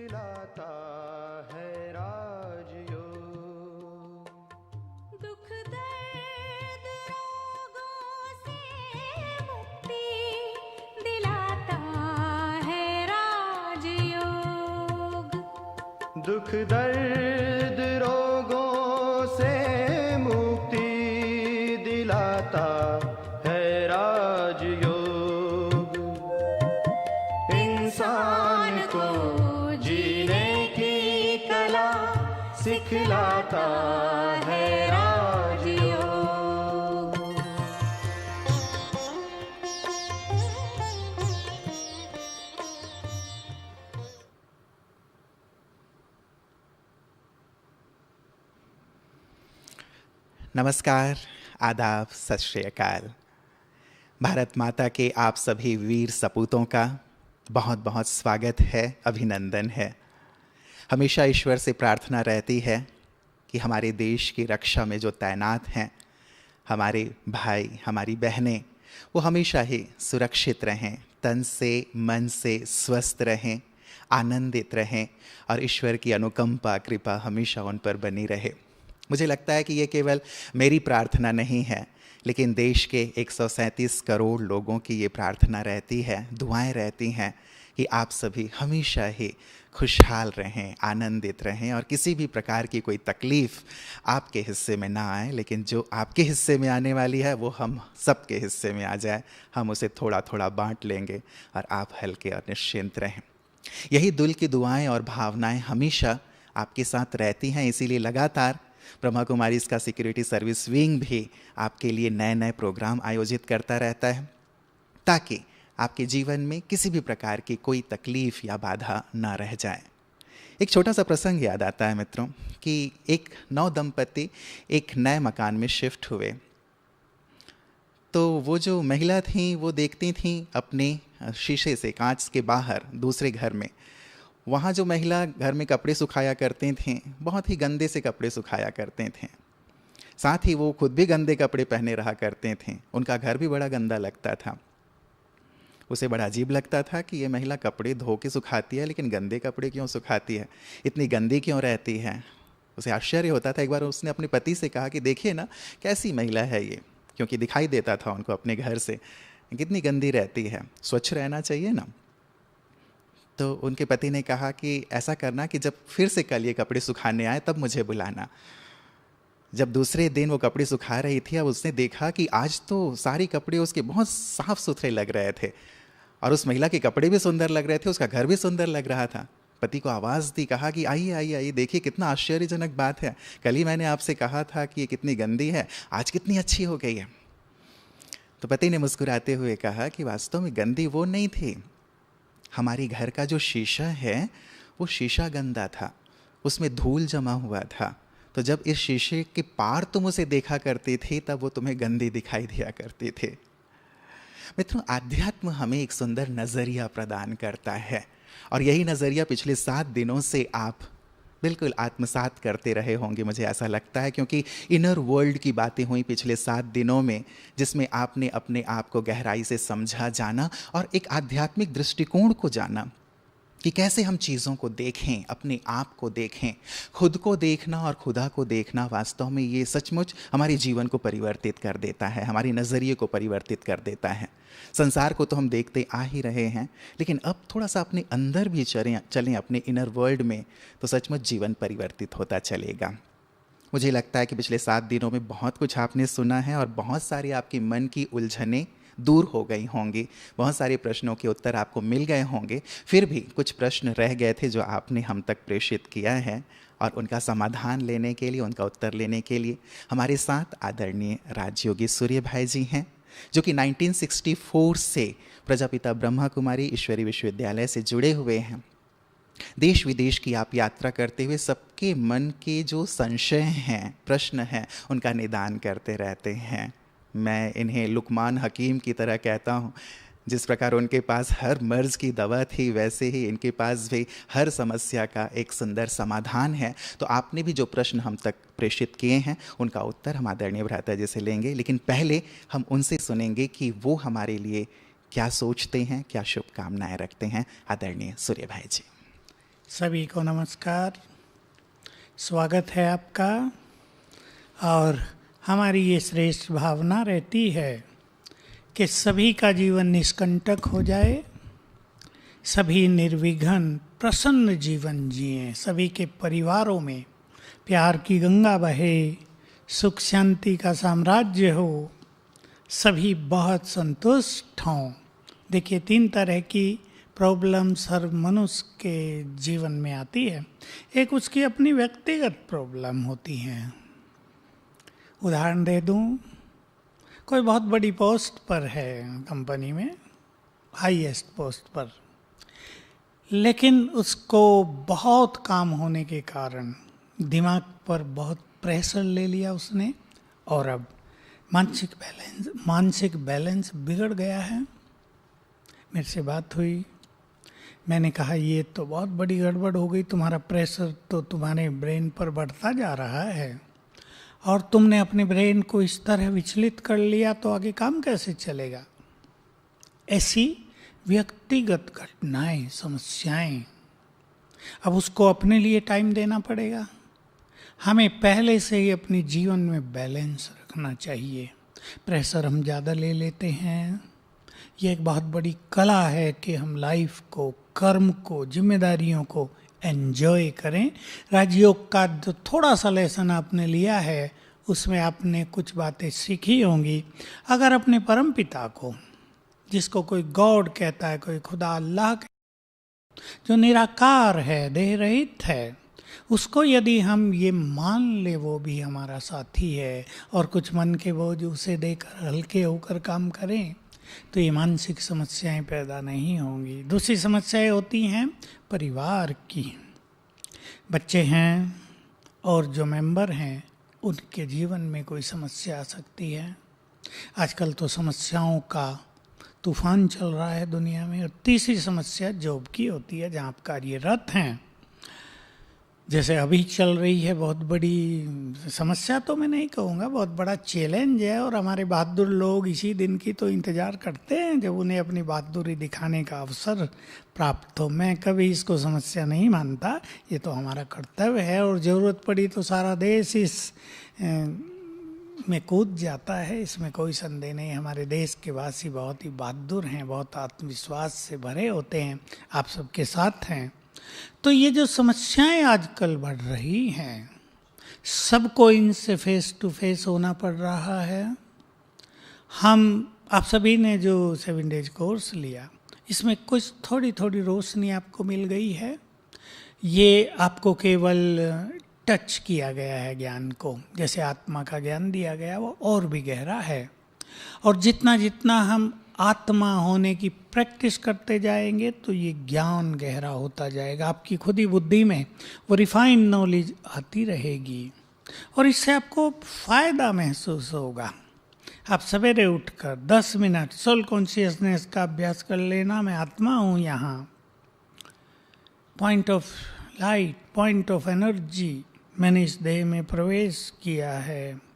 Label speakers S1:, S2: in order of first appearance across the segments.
S1: दिलाता है राजयोग।
S2: दुख दर्द रोगों से मुक्ति दिलाता है राजयोग।
S1: दुख दर्द रोगों से मुक्ति दिलाता है राजयोग। इंसान को जीने की कला सिखलाता है राजयोग।
S3: नमस्कार, आदाब, सत श्री अकाल। भारत माता के आप सभी वीर सपूतों का बहुत बहुत स्वागत है, अभिनंदन है। हमेशा ईश्वर से प्रार्थना रहती है कि हमारे देश की रक्षा में जो तैनात हैं हमारे भाई, हमारी बहनें, वो हमेशा ही सुरक्षित रहें, तन से मन से स्वस्थ रहें, आनंदित रहें और ईश्वर की अनुकंपा कृपा हमेशा उन पर बनी रहे। मुझे लगता है कि ये केवल मेरी प्रार्थना नहीं है, लेकिन देश के 137 करोड़ लोगों की ये प्रार्थना रहती है, दुआएं रहती हैं कि आप सभी हमेशा ही खुशहाल रहें, आनंदित रहें और किसी भी प्रकार की कोई तकलीफ़ आपके हिस्से में ना आए, लेकिन जो आपके हिस्से में आने वाली है वो हम सबके हिस्से में आ जाए। हम उसे थोड़ा थोड़ा बांट लेंगे और आप हल्के और निश्चिंत रहें। यही दिल की दुआएं और भावनाएं हमेशा आपके साथ रहती हैं, इसीलिए लगातार ब्रह्मा कुमारीज का सिक्योरिटी सर्विस विंग भी आपके लिए नए नए प्रोग्राम आयोजित करता रहता है, ताकि आपके जीवन में किसी भी प्रकार की कोई तकलीफ़ या बाधा ना रह जाए। एक छोटा सा प्रसंग याद आता है मित्रों कि एक नव दंपति एक नए मकान में शिफ्ट हुए। तो वो जो महिला थी वो देखती थी अपने शीशे से, कांच के बाहर दूसरे घर में, वहाँ जो महिला घर में कपड़े सुखाया करते थे, बहुत ही गंदे से कपड़े सुखाया करते थे। साथ ही वो खुद भी गंदे कपड़े पहने रहा करते थे। उनका घर भी बड़ा गंदा लगता था। उसे बड़ा अजीब लगता था कि ये महिला कपड़े धो के सुखाती है, लेकिन गंदे कपड़े क्यों सुखाती है, इतनी गंदी क्यों रहती है। उसे आश्चर्य होता था। एक बार उसने अपने पति से कहा कि देखिए ना कैसी महिला है ये, क्योंकि दिखाई देता था उनको अपने घर से, कितनी गंदी रहती है, स्वच्छ रहना चाहिए ना। तो उनके पति ने कहा कि ऐसा करना कि जब फिर से कल ये कपड़े सुखाने आए तब मुझे बुलाना। जब दूसरे दिन वो कपड़े सुखा रही थी, अब उसने देखा कि आज तो सारे कपड़े उसके बहुत साफ सुथरे लग रहे थे और उस महिला के कपड़े भी सुंदर लग रहे थे, उसका घर भी सुंदर लग रहा था। पति को आवाज़ दी, कहा कि आइए आइए आइए, देखिए कितना आश्चर्यजनक बात है, कल ही मैंने आपसे कहा था कि ये कितनी गंदी है, आज कितनी अच्छी हो गई है। तो पति ने मुस्कुराते हुए कहा कि वास्तव में गंदी वो नहीं थी, हमारी घर का जो शीशा है वो शीशा गंदा था, उसमें धूल जमा हुआ था। तो जब इस शीशे के पार तुम उसे देखा करती थी तब वो तुम्हें गंदी दिखाई दिया करती थी। मित्रों, आध्यात्म हमें एक सुंदर नज़रिया प्रदान करता है और यही नज़रिया पिछले 7 दिनों से आप बिल्कुल आत्मसात करते रहे होंगे, मुझे ऐसा लगता है, क्योंकि इनर वर्ल्ड की बातें हुई पिछले 7 दिनों में, जिसमें आपने अपने आप को गहराई से समझा, जाना और एक आध्यात्मिक दृष्टिकोण को जाना कि कैसे हम चीज़ों को देखें, अपने आप को देखें। खुद को देखना और खुदा को देखना वास्तव में ये सचमुच हमारे जीवन को परिवर्तित कर देता है, हमारे नज़रिए को परिवर्तित कर देता है। संसार को तो हम देखते आ ही रहे हैं, लेकिन अब थोड़ा सा अपने अंदर भी चलें अपने इनर वर्ल्ड में, तो सचमुच जीवन परिवर्तित होता चलेगा। मुझे लगता है कि पिछले 7 दिनों में बहुत कुछ आपने सुना है और बहुत सारी आपकी मन की उलझनें दूर हो गई होंगी, बहुत सारे प्रश्नों के उत्तर आपको मिल गए होंगे। फिर भी कुछ प्रश्न रह गए थे जो आपने हम तक प्रेषित किया है, और उनका समाधान लेने के लिए, उनका उत्तर लेने के लिए हमारे साथ आदरणीय राजयोगी सूर्य भाई जी हैं, जो कि 1964 से प्रजापिता ब्रह्मा कुमारी ईश्वरीय विश्वविद्यालय से जुड़े हुए हैं। देश विदेश की आप यात्रा करते हुए सबके मन के जो संशय हैं, प्रश्न हैं, उनका निदान करते रहते हैं। मैं इन्हें लुकमान हकीम की तरह कहता हूँ। जिस प्रकार उनके पास हर मर्ज की दवा थी, वैसे ही इनके पास भी हर समस्या का एक सुंदर समाधान है। तो आपने भी जो प्रश्न हम तक प्रेषित किए हैं, उनका उत्तर हम आदरणीय भ्राता जी से लेंगे, लेकिन पहले हम उनसे सुनेंगे कि वो हमारे लिए क्या सोचते हैं, क्या शुभकामनाएं रखते हैं। आदरणीय सूर्य भाई जी।
S4: सभी को नमस्कार। स्वागत है आपका। और हमारी ये श्रेष्ठ भावना रहती है कि सभी का जीवन निष्कंटक हो जाए, सभी निर्विघ्न प्रसन्न जीवन जिएं, सभी के परिवारों में प्यार की गंगा बहे, सुख शांति का साम्राज्य हो, सभी बहुत संतुष्ट हों। देखिए 3 तरह की प्रॉब्लम्स हर मनुष्य के जीवन में आती है। एक उसकी अपनी व्यक्तिगत प्रॉब्लम होती हैं। उदाहरण दे दूं, कोई बहुत बड़ी पोस्ट पर है कंपनी में, हाईएस्ट पोस्ट पर, लेकिन उसको बहुत काम होने के कारण दिमाग पर बहुत प्रेशर ले लिया उसने और अब मानसिक बैलेंस बिगड़ गया है। मेरे से बात हुई, मैंने कहा ये तो बहुत बड़ी गड़बड़ हो गई, तुम्हारा प्रेशर तो तुम्हारे ब्रेन पर बढ़ता जा रहा है और तुमने अपने ब्रेन को इस तरह विचलित कर लिया तो आगे काम कैसे चलेगा। ऐसी व्यक्तिगत घटनाएं, समस्याएं, अब उसको अपने लिए टाइम देना पड़ेगा। हमें पहले से ही अपने जीवन में बैलेंस रखना चाहिए। प्रेशर हम ज़्यादा ले लेते हैं। ये एक बहुत बड़ी कला है कि हम लाइफ को, कर्म को, जिम्मेदारियों को एंजॉय करें। राजयोग का जो थोड़ा सा लेसन आपने लिया है उसमें आपने कुछ बातें सीखी होंगी। अगर अपने परम पिता को, जिसको कोई गॉड कहता है, कोई खुदा अल्लाह जो निराकार है, देह रहित है, उसको यदि हम ये मान ले वो भी हमारा साथी है और कुछ मन के बोझ उसे देकर हल्के होकर काम करें तो ये मानसिक समस्याएं पैदा नहीं होंगी। दूसरी समस्याएं होती हैं परिवार की। बच्चे हैं और जो मेंबर हैं उनके जीवन में कोई समस्या आ सकती है। आजकल तो समस्याओं का तूफान चल रहा है दुनिया में। और तीसरी समस्या जॉब की होती है, जहाँ आप कार्यरत हैं। जैसे अभी चल रही है बहुत बड़ी समस्या, तो मैं नहीं कहूँगा, बहुत बड़ा चैलेंज है और हमारे बहादुर लोग इसी दिन की तो इंतज़ार करते हैं जब उन्हें अपनी बहादुरी दिखाने का अवसर प्राप्त हो। मैं कभी इसको समस्या नहीं मानता, ये तो हमारा कर्तव्य है और ज़रूरत पड़ी तो सारा देश इस में कूद जाता है, इसमें कोई संदेह नहीं। हमारे देश के वासी बहुत ही बहादुर हैं, बहुत आत्मविश्वास से भरे होते हैं, आप सबके साथ हैं। तो ये जो समस्याएं आजकल बढ़ रही हैं, सबको इनसे फेस टू फेस होना पड़ रहा है। आप सभी ने जो 7 डेज कोर्स लिया, इसमें कुछ थोड़ी थोड़ी रोशनी आपको मिल गई है। ये आपको केवल टच किया गया है ज्ञान को, जैसे आत्मा का ज्ञान दिया गया वो और भी गहरा है। और जितना जितना हम आत्मा होने की प्रैक्टिस करते जाएंगे तो ये ज्ञान गहरा होता जाएगा। आपकी खुद ही बुद्धि में वो रिफाइंड नॉलेज आती रहेगी और इससे आपको फ़ायदा महसूस होगा। आप सवेरे उठकर 10 मिनट सोल कॉन्शियसनेस का अभ्यास कर लेना। मैं आत्मा हूँ यहाँ, point of light, point of energy, मैंने इस देह में प्रवेश किया है,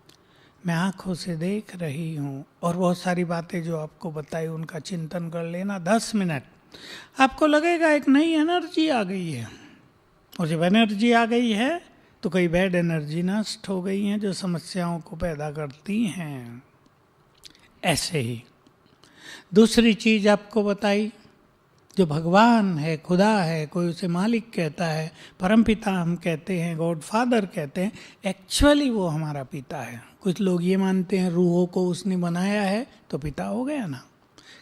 S4: मैं आँखों से देख रही हूँ। और बहुत सारी बातें जो आपको बताई उनका चिंतन कर लेना 10 मिनट। आपको लगेगा एक नई एनर्जी आ गई है। और जब एनर्जी आ गई है तो कई बैड एनर्जी नष्ट हो गई हैं जो समस्याओं को पैदा करती हैं। ऐसे ही दूसरी चीज़ आपको बताई, जो भगवान है, खुदा है, कोई उसे मालिक कहता है, परमपिता हम कहते हैं, गॉड फादर कहते हैं, एक्चुअली वो हमारा पिता है। कुछ लोग ये मानते हैं रूहों को उसने बनाया है तो पिता हो गया ना।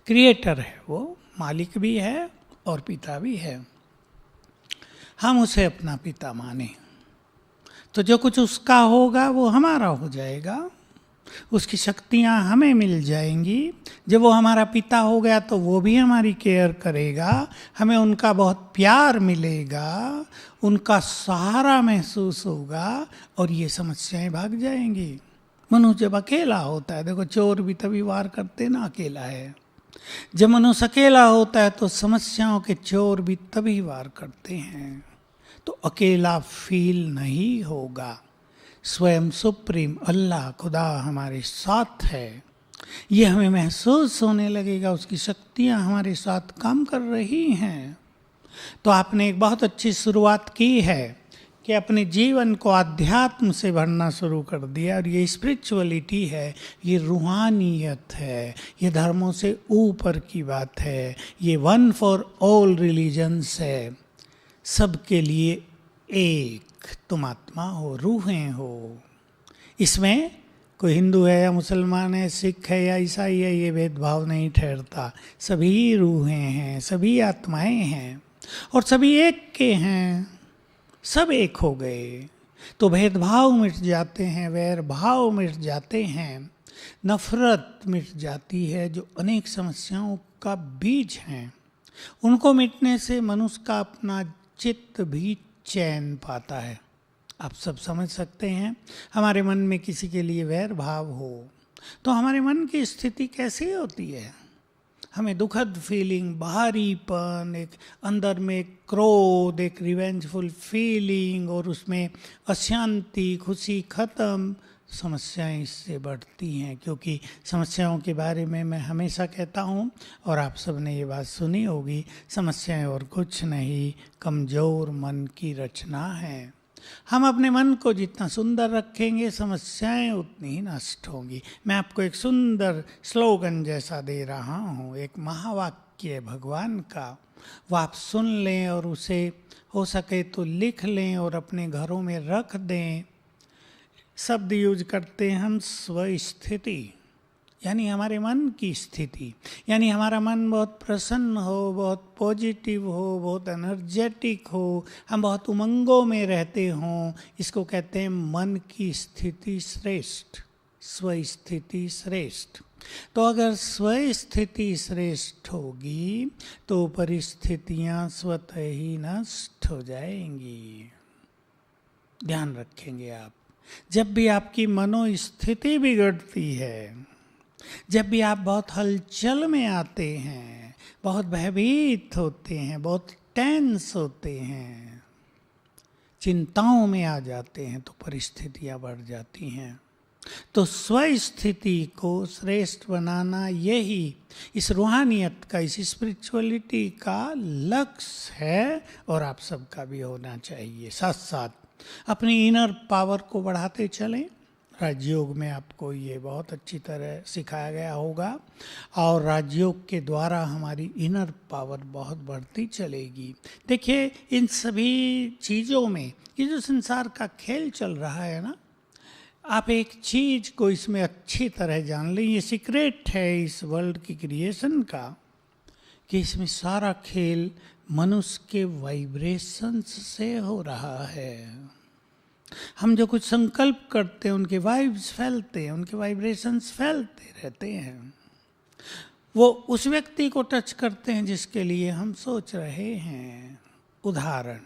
S4: क्रिएटर है वो, मालिक भी है और पिता भी है। हम उसे अपना पिता माने तो जो कुछ उसका होगा वो हमारा हो जाएगा, उसकी शक्तियाँ हमें मिल जाएंगी। जब वो हमारा पिता हो गया तो वो भी हमारी केयर करेगा, हमें उनका बहुत प्यार मिलेगा, उनका सहारा महसूस होगा और ये समस्याएं भाग जाएंगी। मनुष्य जब अकेला होता है, देखो चोर भी तभी वार करते ना अकेला है। जब मनुष्य अकेला होता है तो समस्याओं के चोर भी तभी वार करते हैं। तो अकेला फील नहीं होगा। स्वयं सुप्रीम अल्लाह खुदा हमारे साथ है, ये हमें महसूस होने लगेगा, उसकी शक्तियाँ हमारे साथ काम कर रही हैं। तो आपने एक बहुत अच्छी शुरुआत की है कि अपने जीवन को अध्यात्म से भरना शुरू कर दिया। और ये स्पिरिचुअलिटी है, ये रूहानियत है, ये धर्मों से ऊपर की बात है, ये वन फॉर ऑल रिलीजन्स है, सबके लिए एक। तुम आत्मा हो, रूहें हो। इसमें कोई हिंदू है या मुसलमान है, सिख है या ईसाई है, ये भेदभाव नहीं ठहरता। सभी रूहें हैं, सभी आत्माएं हैं और सभी एक के हैं, सब एक हो गए। तो भेदभाव मिट जाते हैं, वैर भाव मिट जाते हैं, नफरत मिट जाती है, जो अनेक समस्याओं का बीज हैं। उनको मिटने से मनुष्य का अपना चित्त भी चैन पाता है। आप सब समझ सकते हैं, हमारे मन में किसी के लिए वैर भाव हो तो हमारे मन की स्थिति कैसी होती है? हमें दुखद फीलिंग, बाहरीपन, एक अंदर में क्रोध, एक रिवेंजफुल फीलिंग, और उसमें अशांति, खुशी खत्म, समस्याएं इससे बढ़ती हैं। क्योंकि समस्याओं के बारे में मैं हमेशा कहता हूँ, और आप सब ने ये बात सुनी होगी, समस्याएं और कुछ नहीं, कमज़ोर मन की रचना है। हम अपने मन को जितना सुंदर रखेंगे, समस्याएं उतनी ही नष्ट होंगी। मैं आपको एक सुंदर स्लोगन जैसा दे रहा हूँ, एक महावाक्य भगवान का, वो आप सुन लें और उसे हो सके तो लिख लें और अपने घरों में रख दें। शब्द यूज करते हैं हम, स्वस्थिति, यानी हमारे मन की स्थिति, यानी हमारा मन बहुत प्रसन्न हो, बहुत पॉजिटिव हो, बहुत एनर्जेटिक हो, हम बहुत उमंगों में रहते हों। इसको कहते हैं मन की स्थिति श्रेष्ठ, स्वस्थिति श्रेष्ठ। तो अगर स्वस्थिति श्रेष्ठ होगी तो परिस्थितियां स्वतः ही नष्ट हो जाएंगी। ध्यान रखेंगे आप, जब भी आपकी मनोस्थिति बिगड़ती है, जब भी आप बहुत हलचल में आते हैं, बहुत भयभीत होते हैं, बहुत टेंस होते हैं, चिंताओं में आ जाते हैं, तो परिस्थितियां बढ़ जाती हैं। तो स्वस्थिति को श्रेष्ठ बनाना यही इस रूहानियत का, इस स्पिरिचुअलिटी का लक्ष्य है, और आप सबका भी होना चाहिए। साथ साथ अपनी इनर पावर को बढ़ाते चलें। राजयोग में आपको ये बहुत अच्छी तरह सिखाया गया होगा, और राजयोग के द्वारा हमारी इनर पावर बहुत बढ़ती चलेगी। देखिए, इन सभी चीज़ों में ये जो संसार का खेल चल रहा है ना, आप एक चीज़ को इसमें अच्छी तरह जान लें, ये सीक्रेट है इस वर्ल्ड की क्रिएशन का, कि इसमें सारा खेल मनुष्य के वाइब्रेशंस से हो रहा है। हम जो कुछ संकल्प करते हैं, उनके वाइब्स फैलते हैं, उनके वाइब्रेशंस फैलते रहते हैं। वो उस व्यक्ति को टच करते हैं जिसके लिए हम सोच रहे हैं। उदाहरण,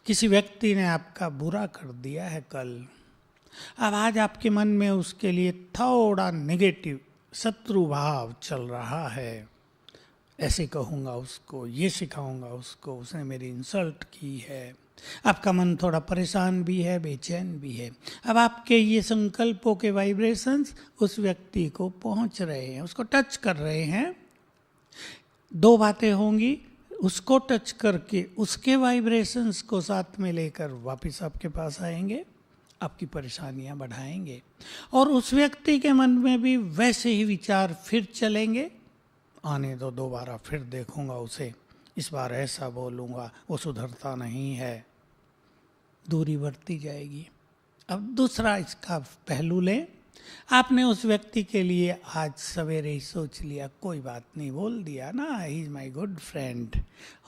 S4: किसी व्यक्ति ने आपका बुरा कर दिया है कल, अब आज आपके मन में उसके लिए थोड़ा नेगेटिव शत्रु भाव चल रहा है। ऐसे कहूँगा उसको, ये सिखाऊंगा उसको, उसने मेरी इंसल्ट की है। आपका मन थोड़ा परेशान भी है, बेचैन भी है। अब आपके ये संकल्पों के वाइब्रेशंस उस व्यक्ति को पहुंच रहे हैं, उसको टच कर रहे हैं। दो बातें होंगी, उसको टच करके उसके वाइब्रेशंस को साथ में लेकर वापस आपके पास आएंगे, आपकी परेशानियां बढ़ाएंगे, और उस व्यक्ति के मन में भी वैसे ही विचार फिर चलेंगे। आने दो, दोबारा फिर देखूंगा उसे, इस बार ऐसा बोलूँगा, वो सुधरता नहीं है, दूरी बढ़ती जाएगी। अब दूसरा इसका पहलू लें, आपने उस व्यक्ति के लिए आज सवेरे ही सोच लिया, कोई बात नहीं, बोल दिया ना, he is my good friend.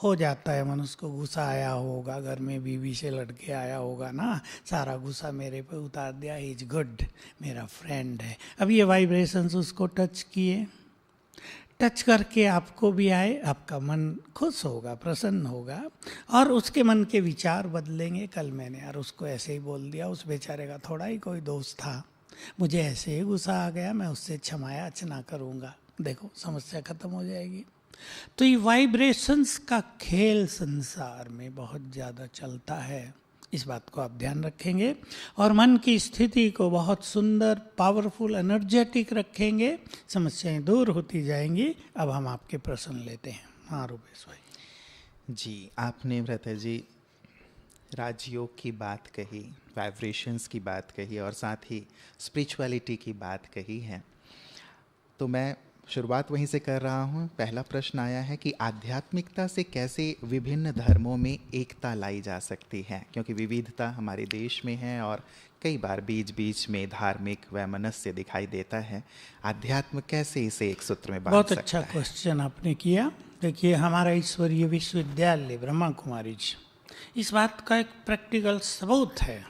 S4: हो जाता है, मनुष्य को गुस्सा आया होगा, घर में बीवी से लड़के आया होगा ना, सारा गुस्सा मेरे पे उतार दिया, ही इज़ गुड, मेरा फ्रेंड है। अब ये वाइब्रेशंस उसको टच किए, टच करके आपको भी आए, आपका मन खुश होगा, प्रसन्न होगा, और उसके मन के विचार बदलेंगे। कल मैंने यार उसको ऐसे ही बोल दिया, उस बेचारे का थोड़ा ही कोई दोस्त था, मुझे ऐसे ही गुस्सा आ गया, मैं उससे क्षमा याचना करूँगा। देखो, समस्या खत्म हो जाएगी। तो ये वाइब्रेशंस का खेल संसार में बहुत ज़्यादा चलता है, इस बात को आप ध्यान रखेंगे, और मन की स्थिति को बहुत सुंदर, पावरफुल, एनर्जेटिक रखेंगे, समस्याएं दूर होती जाएंगी। अब हम आपके प्रश्न लेते हैं। हाँ रूपेश भाई।
S3: जी, आपने व्रता जी राजयोग की बात कही, वाइब्रेशंस की बात कही और साथ ही स्पिरिचुअलिटी की बात कही है। तो मैं शुरुआत वहीं से कर रहा हूँ। पहला प्रश्न आया है कि आध्यात्मिकता से कैसे विभिन्न धर्मों में एकता लाई जा सकती है, क्योंकि विविधता हमारे देश में है और कई बार बीच बीच में धार्मिक वैमनस्य दिखाई देता है। अध्यात्म कैसे इसे एक सूत्र में बांध
S4: बहुत
S3: सकता
S4: अच्छा
S3: है?
S4: क्वेश्चन आपने किया। देखिए, हमारा ईश्वरीय विश्वविद्यालय ब्रह्मा कुमारी इस बात का एक प्रैक्टिकल सबूत है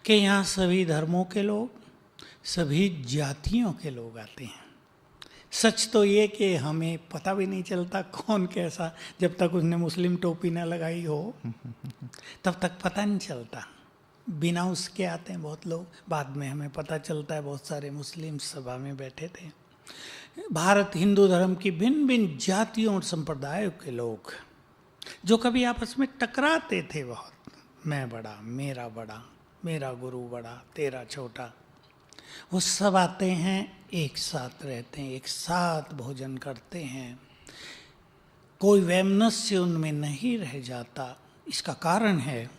S4: कि यहाँ सभी धर्मों के लोग, सभी जातियों के लोग आते हैं। सच तो ये कि हमें पता भी नहीं चलता कौन कैसा, जब तक उसने मुस्लिम टोपी ना लगाई हो तब तक पता नहीं चलता। बिना उसके आते हैं बहुत लोग, बाद में हमें पता चलता है बहुत सारे मुस्लिम सभा में बैठे थे। भारत हिंदू धर्म की भिन्न भिन्न जातियों और संप्रदायों के लोग जो कभी आपस में टकराते थे बहुत, मैं बड़ा, मेरा गुरु बड़ा, तेरा छोटा, वो सब आते हैं, एक साथ रहते हैं, एक साथ भोजन करते हैं, कोई वैमनस्य उनमें नहीं रह जाता। इसका कारण है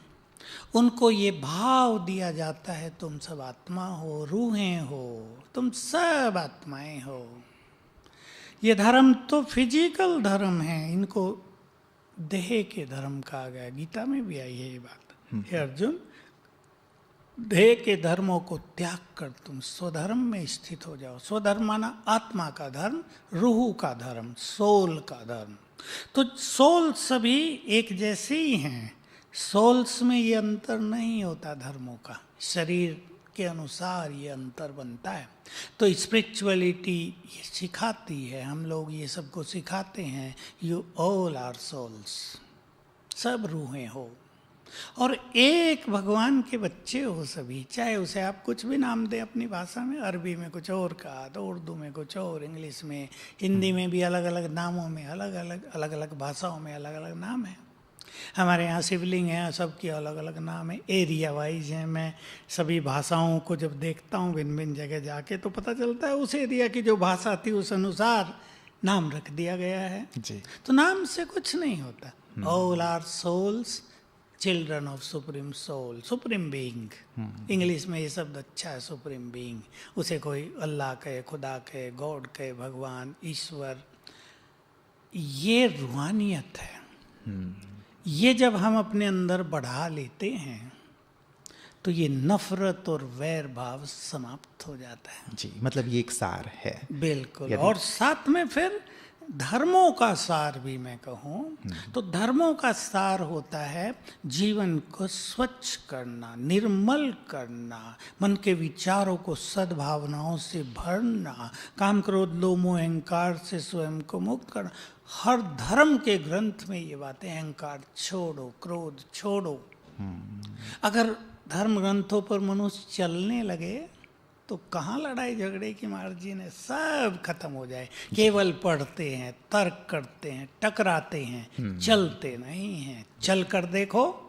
S4: उनको ये भाव दिया जाता है, तुम सब आत्मा हो, रूहें हो, तुम सब आत्माएं हो। ये धर्म तो फिजिकल धर्म है, इनको देह के धर्म कहा गया। गीता में भी आई है ये बात। हे अर्जुन, देह के धर्मों को त्याग कर तुम स्वधर्म में स्थित हो जाओ। स्वधर्म माना आत्मा का धर्म, रूह का धर्म, सोल का धर्म। तो सोल सभी एक जैसे ही हैं, सोल्स में ये अंतर नहीं होता धर्मों का, शरीर के अनुसार ये अंतर बनता है। तो स्पिरिचुअलिटी ये सिखाती है, हम लोग ये सबको सिखाते हैं, यू ऑल आर सोल्स, सब रूहें हो और एक भगवान के बच्चे हो सभी। चाहे उसे आप कुछ भी नाम दें अपनी भाषा में, अरबी में कुछ और कहा तो उर्दू में कुछ और, इंग्लिश में, हिंदी में भी अलग अलग नामों में अलग अलग भाषाओं में अलग अलग नाम है। हमारे यहाँ शिवलिंग है, सबकी अलग अलग नाम है, एरिया वाइज है। मैं सभी भाषाओं को जब देखता हूँ भिन्न भिन्न जगह जाके तो पता चलता है उस एरिया की जो भाषा थी उस अनुसार नाम रख दिया गया है
S3: जी।
S4: तो नाम से कुछ नहीं होता। All are souls, children of supreme soul, supreme being. English में ये शब्द अच्छा है, सुप्रीम बीइंग। उसे कोई अल्लाह कहे, खुदा कहे, गॉड कहे, भगवान, ईश्वर, ये रूहानियत है। ये जब हम अपने अंदर बढ़ा लेते हैं तो ये नफरत और वैर भाव समाप्त हो जाता है।
S3: जी, मतलब ये एक सार है।
S4: बिल्कुल। और साथ में फिर धर्मों का सार भी मैं कहूँ तो धर्मों का सार होता है जीवन को स्वच्छ करना, निर्मल करना, मन के विचारों को सद्भावनाओं से भरना, काम क्रोध लोभ मोह अहंकार से स्वयं को मुक्त करना। हर धर्म के ग्रंथ में ये बातें, अहंकार छोड़ो, क्रोध छोड़ो। अगर धर्म ग्रंथों पर मनुष्य चलने लगे तो कहाँ लड़ाई झगड़े की मार्जिन है, सब खत्म हो जाए। केवल पढ़ते हैं, तर्क करते हैं, टकराते हैं, चलते नहीं हैं। चल कर देखो,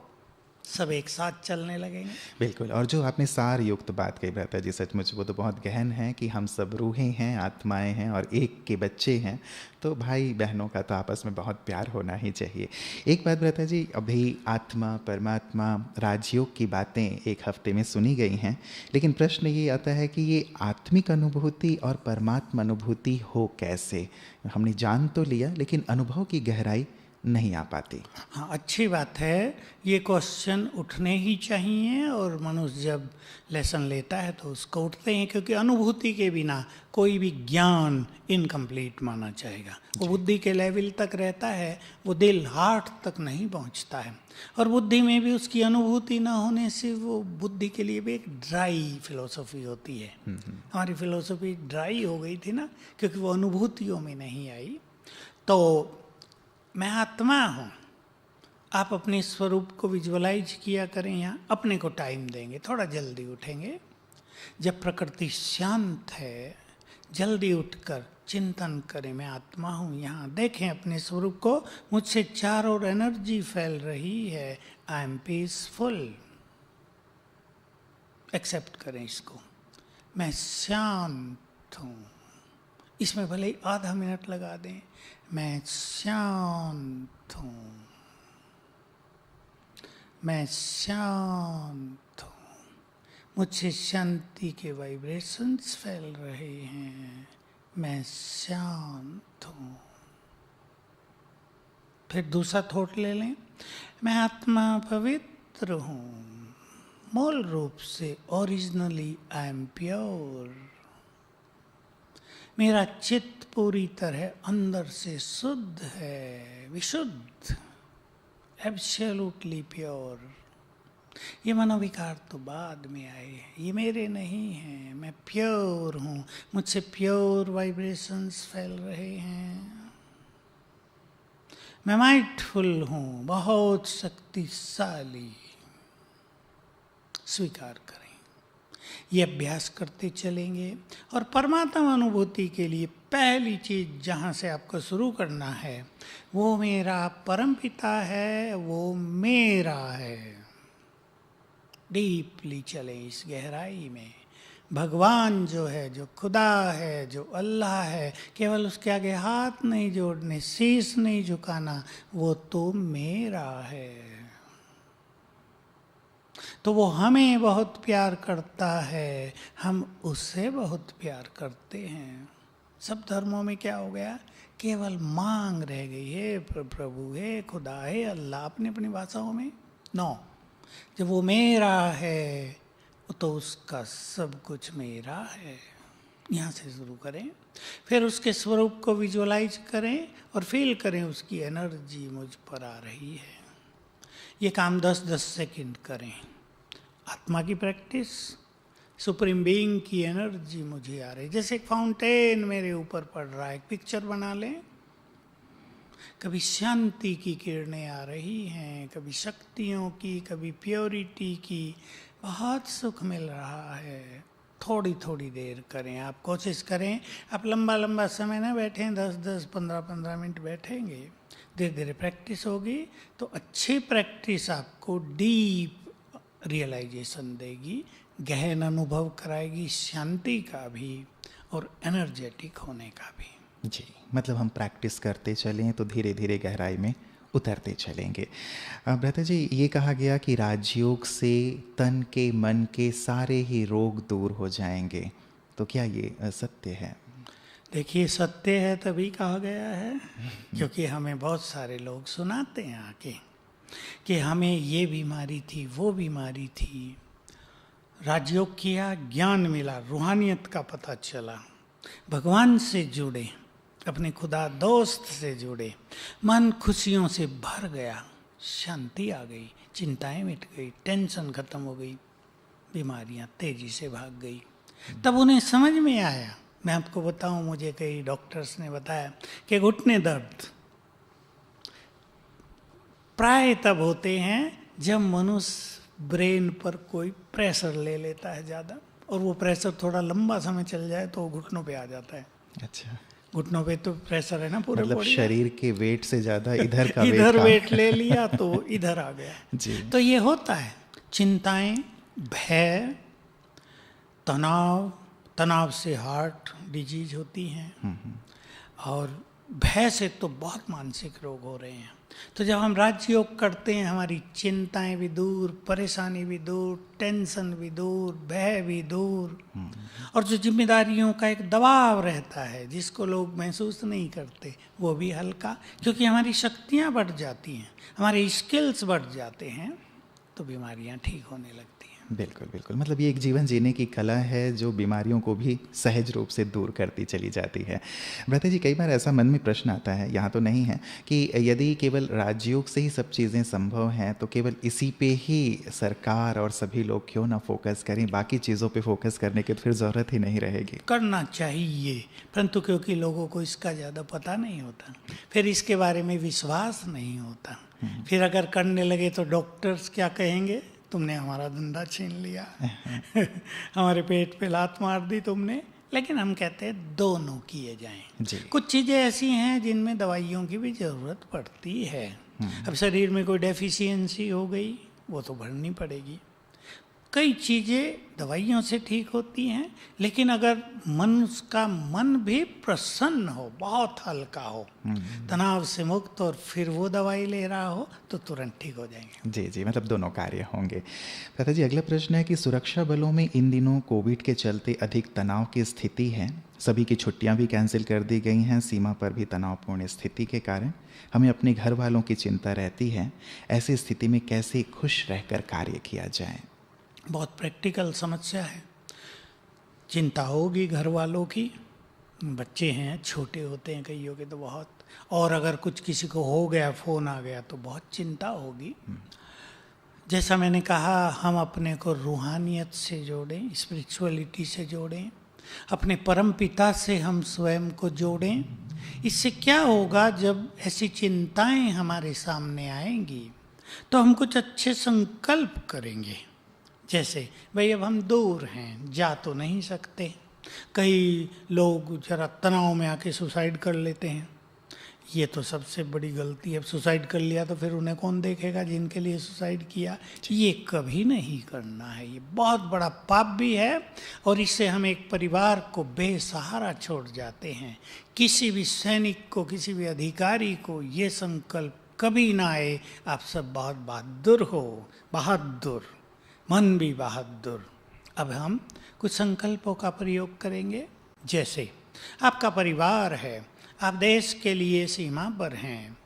S4: सब एक साथ चलने लगेंगे।
S3: बिल्कुल। और जो आपने सार युक्त बात कही भ्राता जी, सचमुच वो तो बहुत गहन है कि हम सब रूहें हैं, आत्माएं हैं और एक के बच्चे हैं, तो भाई बहनों का तो आपस में बहुत प्यार होना ही चाहिए। एक बात भ्राता जी, अभी आत्मा, परमात्मा, राजयोग की बातें एक हफ्ते में सुनी गई हैं, लेकिन प्रश्न ये आता है कि ये आत्मिक अनुभूति और परमात्मा अनुभूति हो कैसे? हमने जान तो लिया लेकिन अनुभव की गहराई नहीं आ पाती।
S4: हाँ, अच्छी बात है। ये क्वेश्चन उठने ही चाहिए और मनुष्य जब लेसन लेता है तो उसको उठते हैं, क्योंकि अनुभूति के बिना कोई भी ज्ञान इनकम्प्लीट माना जाएगा। वो बुद्धि के लेवल तक रहता है, वो दिल हार्ट तक नहीं पहुंचता है। और बुद्धि में भी उसकी अनुभूति ना होने से वो बुद्धि के लिए भी एक ड्राई फिलोसफी होती है। हमारी फिलोसफी ड्राई हो गई थी ना, क्योंकि वो अनुभूतियों में नहीं आई। तो मैं आत्मा हूँ, आप अपने स्वरूप को विजुअलाइज किया करें। यहाँ अपने को टाइम देंगे, थोड़ा जल्दी उठेंगे। जब प्रकृति शांत है, जल्दी उठकर चिंतन करें, मैं आत्मा हूँ। यहाँ देखें अपने स्वरूप को, मुझसे चारों ओर एनर्जी फैल रही है, आई एम पीसफुल। एक्सेप्ट करें इसको, मैं शांत हूँ। इसमें भले ही आधा मिनट लगा दें, मैं शांत हूँ। मैं शांत हूँ, मुझसे शांति के वाइब्रेशंस फैल रहे हैं, मैं शांत हूँ। फिर दूसरा थॉट ले लें, मैं आत्मा पवित्र हूँ, मूल रूप से ओरिजिनली आई एम प्योर। मेरा चित्त पूरी तरह अंदर से शुद्ध है, विशुद्ध, एब्सोल्युटली प्योर। ये मनोविकार तो बाद में आए हैं, ये मेरे नहीं हैं, मैं प्योर हूँ, मुझसे प्योर वाइब्रेशंस फैल रहे हैं। मैं माइंडफुल हूँ, बहुत शक्तिशाली। स्वीकार करें, ये अभ्यास करते चलेंगे और परमात्मा अनुभूति के लिए पहली चीज जहाँ से आपको शुरू करना है वो मेरा परमपिता है, वो मेरा है। डीपली चलें इस गहराई में। भगवान जो है, जो खुदा है, जो अल्लाह है, केवल उसके आगे हाथ नहीं जोड़ने, शीश नहीं झुकाना, वो तो मेरा है। तो वो हमें बहुत प्यार करता है, हम उससे बहुत प्यार करते हैं। सब धर्मों में क्या हो गया, केवल मांग रह गई है, प्रभु है, खुदा है, अल्लाह, अपनी अपनी भाषाओं में। नो, जब वो मेरा है तो उसका सब कुछ मेरा है। यहाँ से शुरू करें, फिर उसके स्वरूप को विजुअलाइज करें और फील करें उसकी एनर्जी मुझ पर आ रही है। ये काम 10-10 सेकंड करें। आत्मा की प्रैक्टिस, सुप्रीम बीइंग की एनर्जी मुझे आ रही, जैसे एक फाउंटेन मेरे ऊपर पड़ रहा है। एक पिक्चर बना लें, कभी शांति की किरणें आ रही हैं, कभी शक्तियों की, कभी प्योरिटी की, बहुत सुख मिल रहा है। थोड़ी थोड़ी देर करें, आप कोशिश करें, आप लंबा लंबा समय ना बैठें, 10-10, 15-15 मिनट बैठेंगे, धीरे धीरे प्रैक्टिस होगी तो अच्छी प्रैक्टिस आपको डीप रियलाइजेशन देगी, गहन अनुभव कराएगी, शांति का भी और एनर्जेटिक होने का भी।
S3: जी, मतलब हम प्रैक्टिस करते चलें तो धीरे धीरे गहराई में उतरते चलेंगे। भ्राता जी, ये कहा गया कि राजयोग से तन के, मन के सारे ही रोग दूर हो जाएंगे, तो क्या ये सत्य है?
S4: देखिए, सत्य है तभी कहा गया है क्योंकि हमें बहुत सारे लोग सुनाते हैं आके कि हमें ये बीमारी थी, वो बीमारी थी। राजयोग किया, ज्ञान मिला, रूहानियत का पता चला, भगवान से जुड़े, अपने खुदा दोस्त से जुड़े, मन खुशियों से भर गया, शांति आ गई, चिंताएं मिट गई, टेंशन खत्म हो गई, बीमारियां तेजी से भाग गई। तब उन्हें समझ में आया, मैं आपको बताऊं, मुझे कई डॉक्टर्स ने बताया कि घुटने दर्द प्राय तब होते हैं जब मनुष्य ब्रेन पर कोई प्रेशर ले लेता है ज़्यादा, और वो प्रेशर थोड़ा लंबा समय चल जाए तो घुटनों पे आ जाता है।
S3: अच्छा,
S4: घुटनों पे तो प्रेशर है ना पूरे
S3: मतलब
S4: बॉडी,
S3: शरीर के वेट से ज़्यादा इधर का
S4: इधर वेट ले लिया तो इधर आ गया।
S3: जी।
S4: तो ये होता है, चिंताएं, भय, तनाव, तनाव से हार्ट डिजीज होती हैं, और भय से तो बहुत मानसिक रोग हो रहे हैं। तो जब हम राजयोग करते हैं, हमारी चिंताएं भी दूर, परेशानी भी दूर, टेंशन भी दूर, भय भी दूर, और जो जिम्मेदारियों का एक दबाव रहता है जिसको लोग महसूस नहीं करते, वो भी हल्का, क्योंकि हमारी शक्तियां बढ़ जाती हैं, हमारे स्किल्स बढ़ जाते हैं, तो बीमारियां ठीक होने लगती हैं।
S3: बिल्कुल बिल्कुल, मतलब ये एक जीवन जीने की कला है जो बीमारियों को भी सहज रूप से दूर करती चली जाती है। भ्राता जी, कई बार ऐसा मन में प्रश्न आता है, यहाँ तो नहीं है, कि यदि केवल राजयोग से ही सब चीज़ें संभव हैं तो केवल इसी पे ही सरकार और सभी लोग क्यों ना फोकस करें, बाकी चीज़ों पे फोकस करने की तो फिर ज़रूरत ही नहीं रहेगी।
S4: करना चाहिए, परंतु क्योंकि लोगों को इसका ज़्यादा पता नहीं होता, फिर इसके बारे में विश्वास नहीं होता, फिर अगर करने लगे तो डॉक्टर्स क्या कहेंगे, तुमने हमारा धंधा छीन लिया, हमारे पेट पे लात मार दी तुमने। लेकिन हम कहते हैं दोनों किए जाएं। कुछ चीज़ें ऐसी हैं जिनमें दवाइयों की भी ज़रूरत पड़ती है। अब शरीर में कोई डेफिशिएंसी हो गई, वो तो भरनी पड़ेगी। कई चीज़ें दवाइयों से ठीक होती हैं, लेकिन अगर उसका मन भी प्रसन्न हो, बहुत हल्का हो, तनाव से मुक्त, और फिर वो दवाई ले रहा हो तो तुरंत ठीक हो जाएंगे।
S3: जी जी, मतलब दोनों कार्य होंगे। दादा जी, अगला प्रश्न है कि सुरक्षा बलों में इन दिनों कोविड के चलते अधिक तनाव की स्थिति है, सभी की छुट्टियां भी कैंसिल कर दी गई हैं, सीमा पर भी तनावपूर्ण स्थिति के कारण हमें अपने घर वालों की चिंता रहती है। ऐसी स्थिति में कैसे खुश रहकर कार्य किया जाए?
S4: बहुत प्रैक्टिकल समस्या है। चिंता होगी घर वालों की, बच्चे हैं, छोटे होते हैं कईयों के तो बहुत, और अगर कुछ किसी को हो गया, फ़ोन आ गया तो बहुत चिंता होगी। जैसा मैंने कहा, हम अपने को रूहानियत से जोड़ें, स्पिरिचुअलिटी से जोड़ें, अपने परम पिता से हम स्वयं को जोड़ें। इससे क्या होगा, जब ऐसी चिंताएं हमारे सामने आएंगी तो हम कुछ अच्छे संकल्प करेंगे। जैसे भाई अब हम दूर हैं, जा तो नहीं सकते, कई लोग जरा तनाव में आके सुसाइड कर लेते हैं, ये तो सबसे बड़ी गलती है। अब सुसाइड कर लिया तो फिर उन्हें कौन देखेगा जिनके लिए सुसाइड किया? ये कभी नहीं करना है, ये बहुत बड़ा पाप भी है, और इससे हम एक परिवार को बेसहारा छोड़ जाते हैं। किसी भी सैनिक को, किसी भी अधिकारी को ये संकल्प कभी ना आए, आप सब बहुत बहादुर हो, बहादुर, मन भी बहादुर। अब हम कुछ संकल्पों का प्रयोग करेंगे। जैसे आपका परिवार है, आप देश के लिए सीमा पर हैं,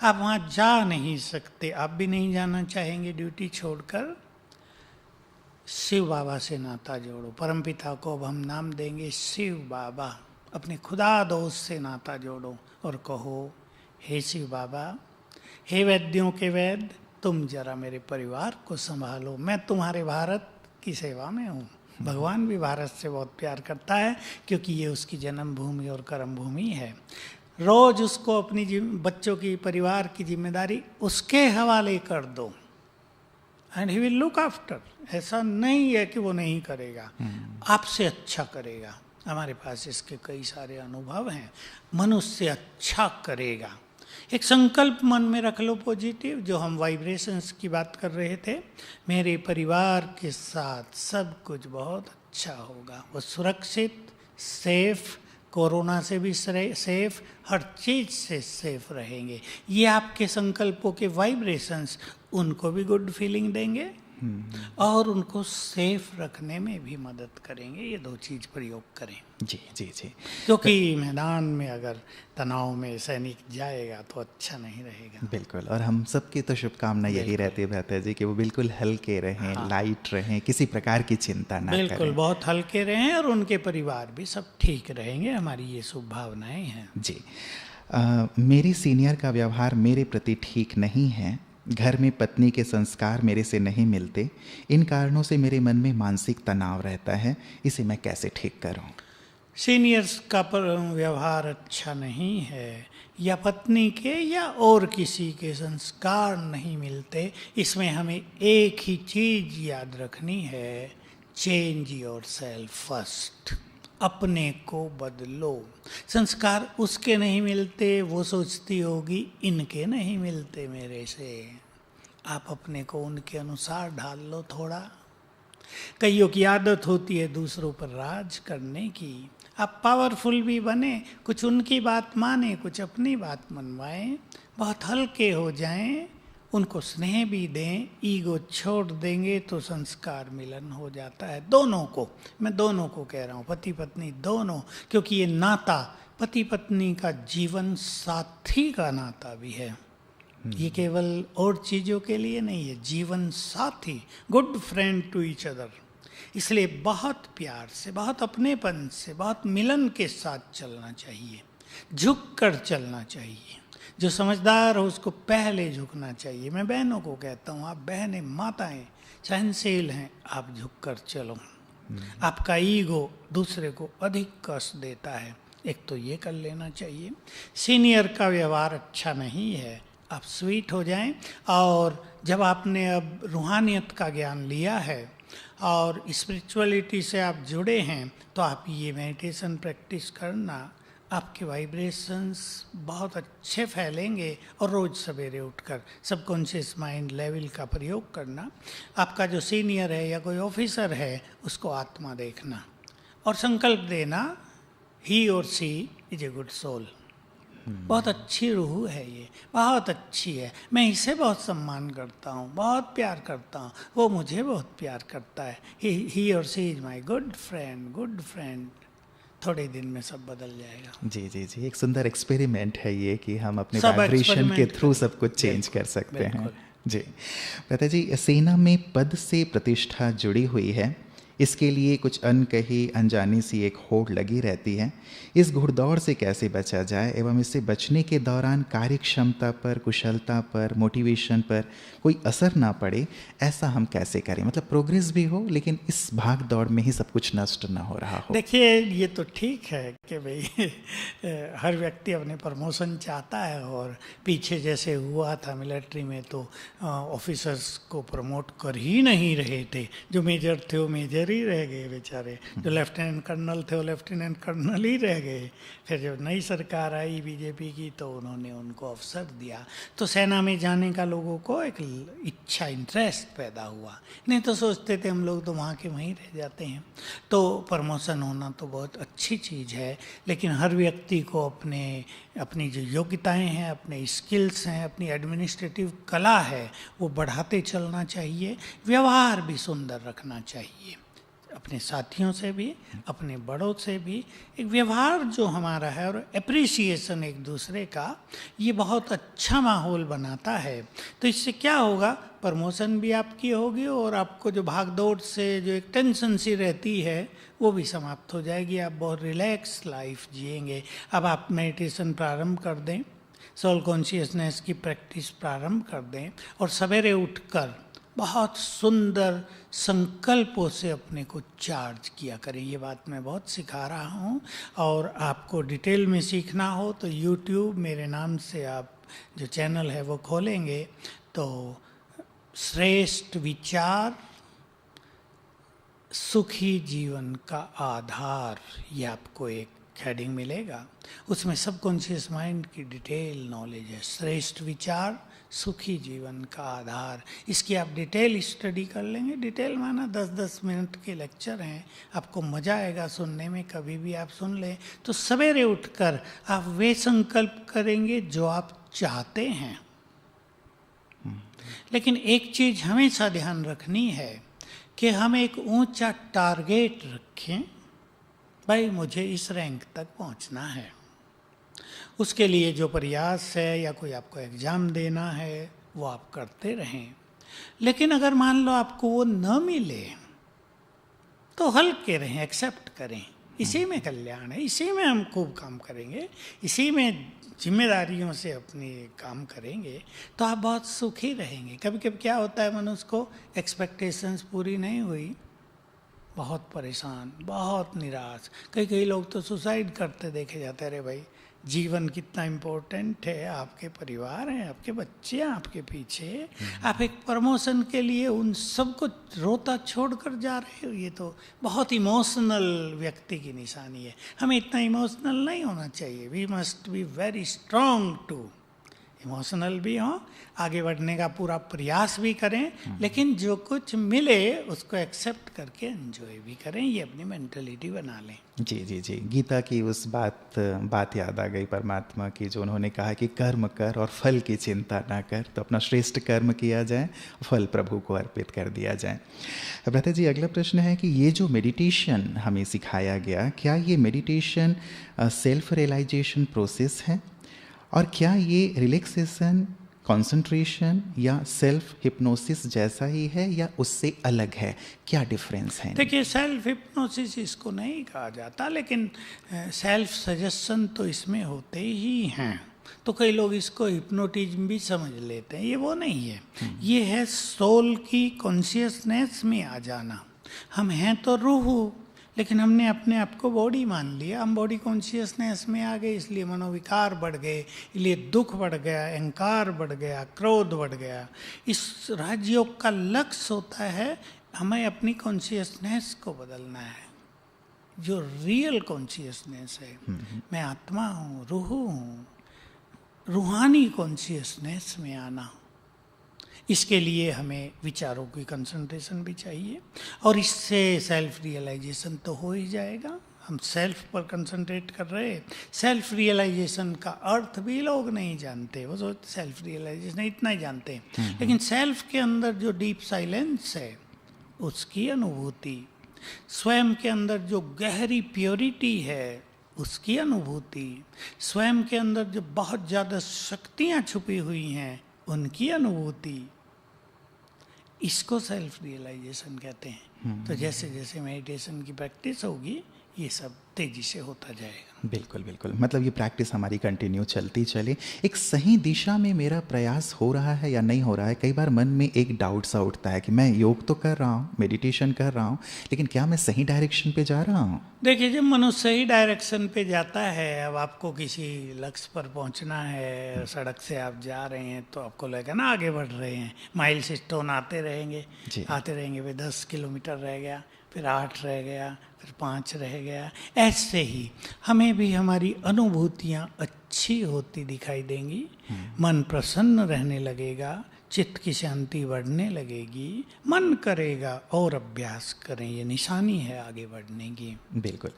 S4: आप वहाँ जा नहीं सकते, आप भी नहीं जाना चाहेंगे ड्यूटी छोड़कर, शिव बाबा से नाता जोड़ो। परमपिता को अब हम नाम देंगे शिव बाबा। अपने खुदा दोस्त से नाता जोड़ो और कहो, हे शिव बाबा, हे वैद्यों के वैद्य, तुम जरा मेरे परिवार को संभालो, मैं तुम्हारे भारत की सेवा में हूँ। भगवान भी भारत से बहुत प्यार करता है, क्योंकि ये उसकी जन्मभूमि और कर्म भूमि है। रोज उसको अपनी बच्चों की, परिवार की जिम्मेदारी उसके हवाले कर दो, and he will look after. ऐसा नहीं है कि वो नहीं करेगा, आपसे अच्छा करेगा। हमारे पास इसके कई सारे अनुभव हैं। मनुष्य अच्छा करेगा। एक संकल्प मन में रख लो पॉजिटिव, जो हम वाइब्रेशंस की बात कर रहे थे। मेरे परिवार के साथ सब कुछ बहुत अच्छा होगा, वो सुरक्षित, सेफ, कोरोना से भी सेफ, हर चीज़ से सेफ रहेंगे। ये आपके संकल्पों के वाइब्रेशंस उनको भी गुड फीलिंग देंगे और उनको सेफ रखने में भी मदद करेंगे। ये दो चीज़ प्रयोग करें।
S3: जी जी जी,
S4: क्योंकि मैदान में अगर तनाव में सैनिक जाएगा तो अच्छा नहीं रहेगा।
S3: बिल्कुल। और हम सबकी तो शुभकामना यही रहती है भ्राता जी कि वो बिल्कुल हल्के रहें, लाइट रहें, किसी प्रकार की चिंता ना करें।
S4: बिल्कुल, बहुत हल्के रहें और उनके परिवार भी सब ठीक रहेंगे। हमारी ये शुभ भावनाएं हैं।
S3: जी। मेरी सीनियर का व्यवहार मेरे प्रति ठीक नहीं है, घर में पत्नी के संस्कार मेरे से नहीं मिलते, इन कारणों से मेरे मन में मानसिक तनाव रहता है, इसे मैं कैसे ठीक करूं?
S4: सीनियर्स का व्यवहार अच्छा नहीं है, या पत्नी के या और किसी के संस्कार नहीं मिलते, इसमें हमें एक ही चीज याद रखनी है, चेंज योर सेल्फ फर्स्ट। अपने को बदलो। संस्कार उसके नहीं मिलते, वो सोचती होगी इनके नहीं मिलते मेरे से। आप अपने को उनके अनुसार ढाल लो थोड़ा। कईयों की आदत होती है दूसरों पर राज करने की। आप पावरफुल भी बने, कुछ उनकी बात माने, कुछ अपनी बात मनवाएं, बहुत हल्के हो जाएं, उनको स्नेह भी दें, ईगो छोड़ देंगे तो संस्कार मिलन हो जाता है। दोनों को, मैं दोनों को कह रहा हूँ, पति पत्नी दोनों, क्योंकि ये नाता पति पत्नी का जीवन साथी का नाता भी है। ये केवल और चीज़ों के लिए नहीं है, जीवन साथी, good friend to each other. इसलिए बहुत प्यार से, बहुत अपनेपन से, बहुत मिलन के साथ चलना चाहिए, झुक कर चलना चाहिए। जो समझदार हो उसको पहले झुकना चाहिए। मैं बहनों को कहता हूँ, आप बहनें, माताएं सहनशील हैं, आप झुक कर चलो। आपका ईगो दूसरे को अधिक कष्ट देता है, एक तो ये कर लेना चाहिए। सीनियर का व्यवहार अच्छा नहीं है, आप स्वीट हो जाएं। और जब आपने अब रूहानियत का ज्ञान लिया है और स्पिरिचुअलिटी से आप जुड़े हैं, तो आप ये मेडिटेशन प्रैक्टिस करना, आपके वाइब्रेशंस बहुत अच्छे फैलेंगे। और रोज़ सवेरे उठकर सबकॉन्शियस माइंड लेवल का प्रयोग करना, आपका जो सीनियर है या कोई ऑफिसर है उसको आत्मा देखना और संकल्प देना, ही और she is a good soul. बहुत अच्छी रूह है ये, बहुत अच्छी है, मैं इसे बहुत सम्मान करता हूँ, बहुत प्यार करता हूँ, वो मुझे बहुत प्यार करता है, ही और she is my good friend, good friend. थोड़े दिन में सब बदल जाएगा।
S3: जी जी जी, एक सुंदर एक्सपेरिमेंट है ये कि हम अपने
S4: सब
S3: वाइब्रेशन के
S4: experiment
S3: थ्रू सब कुछ चेंज कर सकते हैं।
S4: बिल्कुल।
S3: जी प्रता जी, सेना में पद से प्रतिष्ठा जुड़ी हुई है, इसके लिए कुछ अनकही अनजानी सी एक होड़ लगी रहती है। इस घुड़दौड़ से कैसे बचा जाए एवं इससे बचने के दौरान कार्य क्षमता पर, कुशलता पर, मोटिवेशन पर कोई असर ना पड़े, ऐसा हम कैसे करें? मतलब प्रोग्रेस भी हो लेकिन इस भाग दौड़ में ही सब कुछ नष्ट ना हो रहा हो।
S4: देखिए, ये तो ठीक है कि भाई हर व्यक्ति अपने प्रमोशन चाहता है, और पीछे जैसे हुआ था मिलिट्री में तो ऑफिसर्स को प्रमोट कर ही नहीं रहे थे। जो मेजर थे वो मेजर ही रह गए बेचारे, जो लेफ्टिनेंट कर्नल थे वो लेफ्टिनेंट कर्नल ही रह गए। फिर जब नई सरकार आई बीजेपी की तो उन्होंने उनको अवसर दिया, तो सेना में जाने का लोगों को एक इच्छा, इंटरेस्ट पैदा हुआ। नहीं तो सोचते थे हम लोग तो वहाँ के वहीं रह जाते हैं। तो प्रमोशन होना तो बहुत अच्छी चीज़ है, लेकिन हर व्यक्ति को अपनी जो योग्यताएं हैं, अपने स्किल्स हैं, अपनी एडमिनिस्ट्रेटिव कला है, वो बढ़ाते चलना चाहिए। व्यवहार भी सुंदर रखना चाहिए, अपने साथियों से भी, अपने बड़ों से भी। एक व्यवहार जो हमारा है और एप्रिसिएशन एक दूसरे का, ये बहुत अच्छा माहौल बनाता है। तो इससे क्या होगा, प्रमोशन भी आपकी होगी और आपको जो भाग दौड़ से जो एक टेंशन सी रहती है वो भी समाप्त हो जाएगी। आप बहुत रिलैक्स लाइफ जिएंगे। अब आप मेडिटेशन प्रारंभ कर दें, सोल कॉन्शियसनेस की प्रैक्टिस प्रारंभ कर दें और सवेरे उठकर बहुत सुंदर संकल्पों से अपने को चार्ज किया करें। ये बात मैं बहुत सिखा रहा हूँ, और आपको डिटेल में सीखना हो तो यूट्यूब मेरे नाम से आप जो चैनल है वो खोलेंगे तो श्रेष्ठ विचार सुखी जीवन का आधार, ये आपको एक हेडिंग मिलेगा। उसमें सबकॉन्शियस माइंड की डिटेल नॉलेज है। श्रेष्ठ विचार सुखी जीवन का आधार, इसकी आप डिटेल स्टडी कर लेंगे। डिटेल माना 10-10 मिनट के लेक्चर हैं, आपको मज़ा आएगा सुनने में। कभी भी आप सुन लें तो सवेरे उठकर आप वे संकल्प करेंगे जो आप चाहते हैं। लेकिन एक चीज़ हमेशा ध्यान रखनी है कि हम एक ऊंचा टारगेट रखें, भाई मुझे इस रैंक तक पहुंचना है। उसके लिए जो प्रयास है या कोई आपको एग्ज़ाम देना है वो आप करते रहें। लेकिन अगर मान लो आपको वो न मिले तो हल्के रहें, एक्सेप्ट करें। इसी में कल्याण है, इसी में हम खूब काम करेंगे, इसी में जिम्मेदारियों से अपने काम करेंगे तो आप बहुत सुखी रहेंगे। कभी कभी क्या होता है, मनुष्य को एक्सपेक्टेशंस पूरी नहीं हुई, बहुत परेशान, बहुत निराश। कई लोग तो सुसाइड करते देखे जाते हैं। अरे भाई, जीवन कितना इम्पोर्टेंट है, आपके परिवार हैं, आपके बच्चे हैं आपके पीछे, आप एक प्रमोशन के लिए उन सबको रोता छोड़कर जा रहे हो। ये तो बहुत इमोशनल व्यक्ति की निशानी है। हमें इतना इमोशनल नहीं होना चाहिए। We must be very strong too, emotional भी हों, आगे बढ़ने का पूरा प्रयास भी करें, लेकिन जो कुछ मिले उसको एक्सेप्ट करके एंजॉय भी करें। ये अपनी मेंटलिटी बना लें।
S3: जी जी जी, गीता की उस बात याद आ गई परमात्मा की, जो उन्होंने कहा कि कर्म कर और फल की चिंता ना कर। तो अपना श्रेष्ठ कर्म किया जाए, फल प्रभु को अर्पित कर दिया जाए। भ्राता जी, अगला प्रश्न है कि ये जो मेडिटेशन हमें सिखाया गया, क्या ये मेडिटेशन सेल्फ रियलाइजेशन प्रोसेस है? और क्या ये रिलैक्सेशन, कंसंट्रेशन या सेल्फ हिप्नोसिस जैसा ही है या उससे अलग है? क्या डिफरेंस है?
S4: देखिए, सेल्फ हिप्नोसिस इसको नहीं कहा जाता, लेकिन सेल्फ सजेशन तो इसमें होते ही हैं। तो कई लोग इसको हिप्नोटिज्म भी समझ लेते हैं। ये वो नहीं है, ये है सोल की कॉन्शियसनेस में आ जाना। हम हैं तो रूह, लेकिन हमने अपने आप को बॉडी मान लिया। हम बॉडी कॉन्शियसनेस में आ गए, इसलिए मनोविकार बढ़ गए, इसलिए दुख बढ़ गया, अहंकार बढ़ गया, क्रोध बढ़ गया। इस राजयोग का लक्ष्य होता है हमें अपनी कॉन्शियसनेस को बदलना है। जो रियल कॉन्शियसनेस है, मैं आत्मा हूँ, रूह हूँ, रूहानी कॉन्शियसनेस में आना, इसके लिए हमें विचारों की कंसंट्रेशन भी चाहिए और इससे सेल्फ रियलाइजेशन तो हो ही जाएगा। हम सेल्फ पर कंसंट्रेट कर रहे हैं। सेल्फ रियलाइजेशन का अर्थ भी लोग नहीं जानते, वो तो सेल्फ रियलाइजेशन इतना ही जानते हैं, लेकिन सेल्फ के अंदर जो डीप साइलेंस है उसकी अनुभूति, स्वयं के अंदर जो गहरी प्योरिटी है उसकी अनुभूति, स्वयं के अंदर जो बहुत ज़्यादा शक्तियाँ छुपी हुई हैं उनकी अनुभूति, इसको सेल्फ रियलाइजेशन कहते हैं। तो जैसे जैसे मेडिटेशन की प्रैक्टिस होगी ये सब तेजी से होता जाएगा।
S3: बिल्कुल बिल्कुल, मतलब ये प्रैक्टिस हमारी कंटिन्यू चलती चले। एक सही दिशा में मेरा प्रयास हो रहा है या नहीं हो रहा है, कई बार मन में एक डाउट सा उठता है कि मैं योग तो कर रहा हूँ, मेडिटेशन कर रहा हूँ, लेकिन क्या मैं सही डायरेक्शन पे जा रहा हूँ?
S4: देखिए, जब मनुष्य सही डायरेक्शन पे जाता है, अब आपको किसी लक्ष्य पर पहुंचना है, सड़क से आप जा रहे हैं तो आपको लगेगा ना आगे बढ़ रहे हैं, माइल स्टोन आते रहेंगे, आते रहेंगे, फिर 10 किलोमीटर रह गया, फिर 8 रह गया, फिर 5 रह गया। ऐसे ही हमें भी हमारी अनुभूतियाँ अच्छी होती दिखाई देंगी, मन प्रसन्न रहने लगेगा, चित्त की शांति बढ़ने लगेगी, मन करेगा और अभ्यास करें, ये निशानी है आगे बढ़ने की।
S3: बिल्कुल।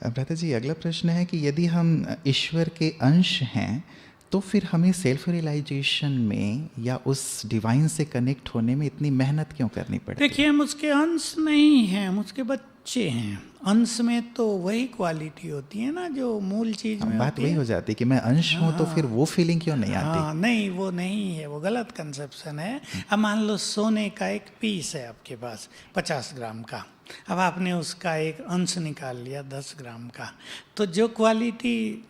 S3: भ्राता जी, अगला प्रश्न है कि यदि हम ईश्वर के अंश हैं तो फिर हमें सेल्फ रियलाइजेशन में या उस डिवाइन से कनेक्ट होने में इतनी मेहनत क्यों करनी पड़ती है?
S4: देखिए, हम उसके अंश नहीं हैं, हम उसके बच्चे हैं। अंश में तो वही क्वालिटी होती है ना जो मूल चीज में
S3: बात वही हो जाती है कि मैं अंश हूँ, तो फिर वो फीलिंग क्यों नहीं आती?
S4: हाँ, नहीं, वो नहीं है, वो गलत कंसेप्शन है। अब मान लो सोने का एक पीस है आपके पास 50 ग्राम का, अब आपने उसका एक अंश निकाल लिया 10 ग्राम का, तो जो क्वालिटी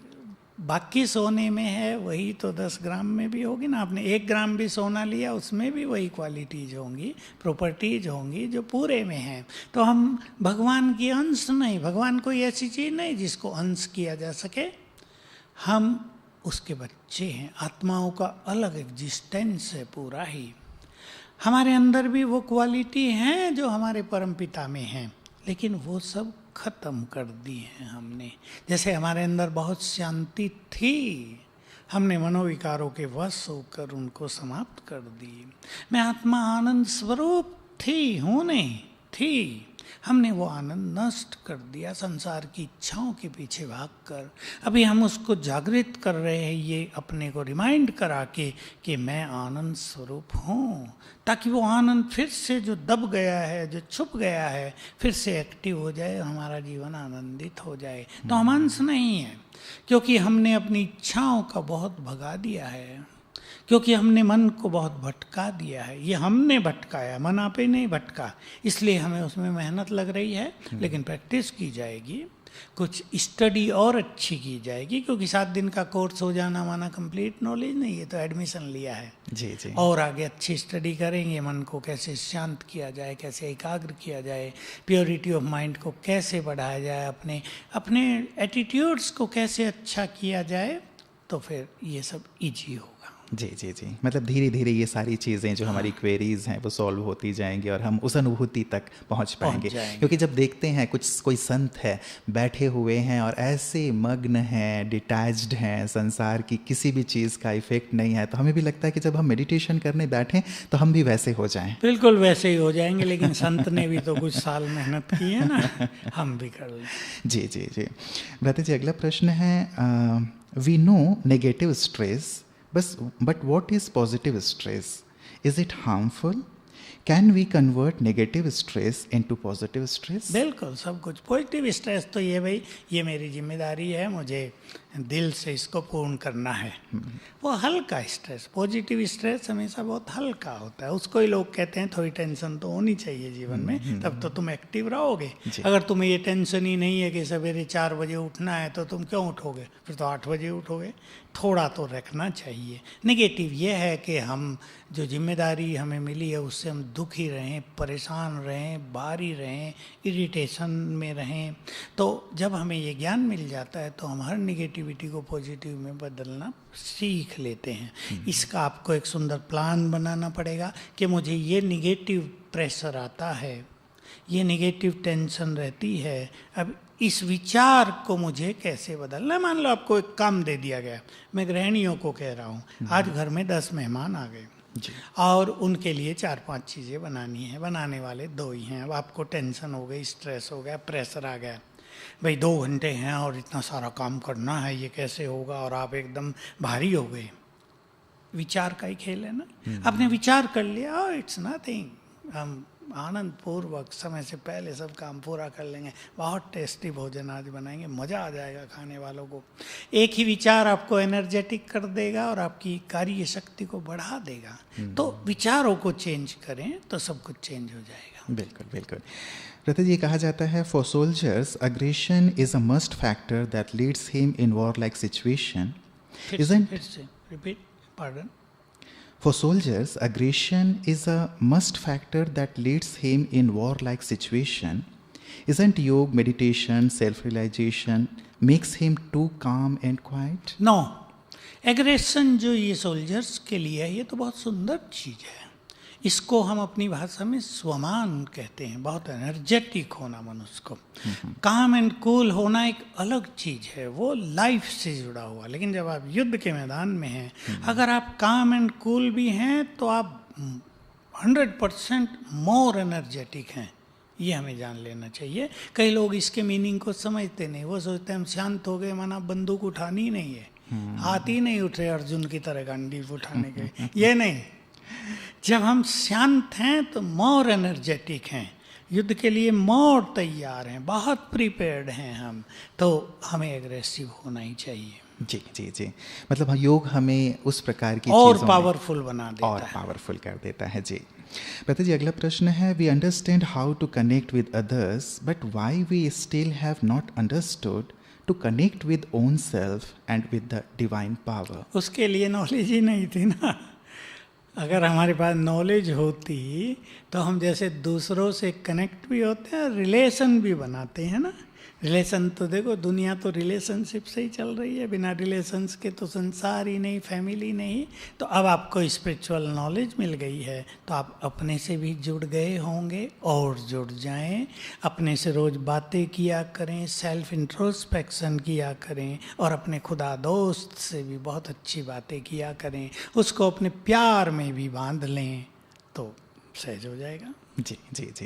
S4: बाकी सोने में है वही तो 10 ग्राम में भी होगी ना। आपने 1 ग्राम भी सोना लिया, उसमें भी वही क्वालिटीज होंगी, प्रॉपर्टीज होंगी जो पूरे में हैं। तो हम भगवान की अंश नहीं, भगवान कोई ऐसी चीज़ नहीं जिसको अंश किया जा सके, हम उसके बच्चे हैं। आत्माओं का अलग एग्जिस्टेंस है पूरा ही। हमारे अंदर भी वो क्वालिटी हैं जो हमारे परमपिता में हैं, लेकिन वो सब खत्म कर दी है हमने। जैसे हमारे अंदर बहुत शांति थी, हमने मनोविकारों के वश होकर उनको समाप्त कर दी। मैं आत्मा आनंद स्वरूप थी, हूँ नहीं थी, हमने वो आनंद नष्ट कर दिया संसार की इच्छाओं के पीछे भागकर। अभी हम उसको जागृत कर रहे हैं, ये अपने को रिमाइंड करा के कि मैं आनंद स्वरूप हूँ, ताकि वो आनंद फिर से जो दब गया है, जो छुप गया है, फिर से एक्टिव हो जाए, हमारा जीवन आनंदित हो जाए। तो हम अंश नहीं है, क्योंकि हमने अपनी इच्छाओं का बहुत भगा दिया है, क्योंकि हमने मन को बहुत भटका दिया है। ये हमने भटकाया, मन आपे नहीं भटका, इसलिए हमें उसमें मेहनत लग रही है। लेकिन प्रैक्टिस की जाएगी, कुछ स्टडी और अच्छी की जाएगी, क्योंकि 7 दिन का कोर्स हो जाना माना कंप्लीट नॉलेज नहीं है, तो एडमिशन लिया है।
S3: जी जी।
S4: और आगे अच्छी स्टडी करेंगे, मन को कैसे शांत किया जाए, कैसे एकाग्र किया जाए, प्योरिटी ऑफ माइंड को कैसे बढ़ाया जाए, अपने एटीट्यूड्स को कैसे अच्छा किया जाए, तो फिर ये सब ईजी होगा।
S3: जी जी जी, मतलब धीरे धीरे ये सारी चीज़ें जो हमारी क्वेरीज हैं वो सॉल्व होती जाएंगी और हम उस अनुभूति तक पहुंच पाएंगे। क्योंकि जब देखते हैं कोई संत है बैठे हुए हैं और ऐसे मग्न हैं, डिटैच्ड हैं, संसार की किसी भी चीज़ का इफेक्ट नहीं है, तो हमें भी लगता है कि जब हम मेडिटेशन करने बैठें तो हम भी वैसे हो जाएं।
S4: बिल्कुल वैसे ही हो जाएंगे, लेकिन संत ने भी तो कुछ साल मेहनत की है ना, हम भी कर लें।
S3: जी जी जी। भ्राता जी, अगला प्रश्न है, we know negative stress, but what is positive stress? Is it harmful? Can we convert negative stress into positive stress?
S4: बिल्कुल, सब कुछ पॉजिटिव स्ट्रेस तो ये भाई ये मेरी जिम्मेदारी है, मुझे दिल से इसको पूर्ण करना है। वो हल्का स्ट्रेस, पॉजिटिव स्ट्रेस हमेशा बहुत हल्का होता है। उसको ही लोग कहते हैं थोड़ी टेंशन तो होनी चाहिए जीवन में, तब तो तुम एक्टिव रहोगे। अगर तुम्हें ये टेंशन ही नहीं है कि सवेरे 4 बजे उठना है, तो तुम क्यों उठोगे? फिर तो 8 बजे उठोगे। थोड़ा तो रखना चाहिए। नेगेटिव ये है कि हम जो जिम्मेदारी हमें मिली है उससे हम दुखी रहें, परेशान रहें, भारी रहें, इरिटेशन में रहें। तो जब हमें ये ज्ञान मिल जाता है तो हम हर नेगेटिविटी को पॉजिटिव में बदलना सीख लेते हैं। इसका आपको एक सुंदर प्लान बनाना पड़ेगा कि मुझे ये नेगेटिव प्रेशर आता है, ये नेगेटिव टेंशन रहती है, अब इस विचार को मुझे कैसे बदलना है। मान लो आपको एक काम दे दिया गया, मैं गृहिणियों को कह रहा हूँ आज घर में 10 मेहमान आ गए और उनके लिए 4-5 चीज़ें बनानी है, बनाने वाले 2 ही हैं। अब आपको टेंशन हो गई, स्ट्रेस हो गया, प्रेशर आ गया, भाई 2 घंटे हैं और इतना सारा काम करना है, ये कैसे होगा, और आप एकदम भारी हो गए। विचार का ही खेल है ना। आपने विचार कर लिया, इट्स नथिंग, हम आनंद पूर्वक समय से पहले सब काम पूरा कर लेंगे, बहुत टेस्टी भोजन आज बनाएंगे, मज़ा आ जाएगा खाने वालों को। एक ही विचार आपको एनर्जेटिक कर देगा और आपकी कार्य शक्ति को बढ़ा देगा। तो विचारों को चेंज करें तो सब कुछ चेंज हो जाएगा।
S3: बिल्कुल बिल्कुल। रतन जी, कहा जाता है for soldiers aggression is a must factor that leads him in war like situation.
S4: Repeat, pardon.
S3: For soldiers, aggression is a must factor that leads him in war-like situation. Isn't yoga, meditation, self-realization makes him too calm and quiet?
S4: No, aggression जो ये soldiers के लिए है, ये तो बहुत सुंदर चीज़ है। इसको हम अपनी भाषा में स्वमान कहते हैं, बहुत एनर्जेटिक होना मनुष्य को। काम एंड कूल होना एक अलग चीज़ है, वो लाइफ से जुड़ा हुआ। लेकिन जब आप युद्ध के मैदान में हैं, अगर आप काम एंड कूल भी हैं तो आप 100% मोर एनर्जेटिक हैं, ये हमें जान लेना चाहिए। कई लोग इसके मीनिंग को समझते नहीं, वो सोचते हैं हम शांत हो गए माना बंदूक उठानी ही नहीं है, हाथ ही नहीं उठे अर्जुन की तरह गांडीव उठाने के, ये नहीं। जब हम शांत हैं तो मोर एनर्जेटिक हैं, युद्ध के लिए मोर तैयार हैं, बहुत प्रिपेयर्ड हैं हम, तो हमें एग्रेसिव होना ही चाहिए।
S3: जी जी जी, मतलब योग हमें उस प्रकार की
S4: और
S3: चीज़ों
S4: पावरफुल बना देता
S3: और
S4: है।
S3: पावरफुल कर देता है। जी प्रति जी, अगला प्रश्न है, we understand how to connect with others but why we still have not understood to connect with own self and with the divine power.
S4: उसके लिए नॉलेज ही नहीं थी ना। अगर हमारे पास नॉलेज होती तो हम जैसे दूसरों से कनेक्ट भी होते हैं, रिलेशन भी बनाते हैं ना। रिलेशन तो देखो, दुनिया तो रिलेशनशिप से ही चल रही है, बिना रिलेशंस के तो संसार ही नहीं, फैमिली नहीं। तो अब आपको स्पिरिचुअल नॉलेज मिल गई है तो आप अपने से भी जुड़ गए होंगे और जुड़ जाएं। अपने से रोज़ बातें किया करें, सेल्फ इंट्रोस्पेक्शन किया करें और अपने खुदा दोस्त से भी बहुत अच्छी बातें किया करें, उसको अपने प्यार में भी बांध लें तो सहज हो जाएगा।
S3: जी जी जी।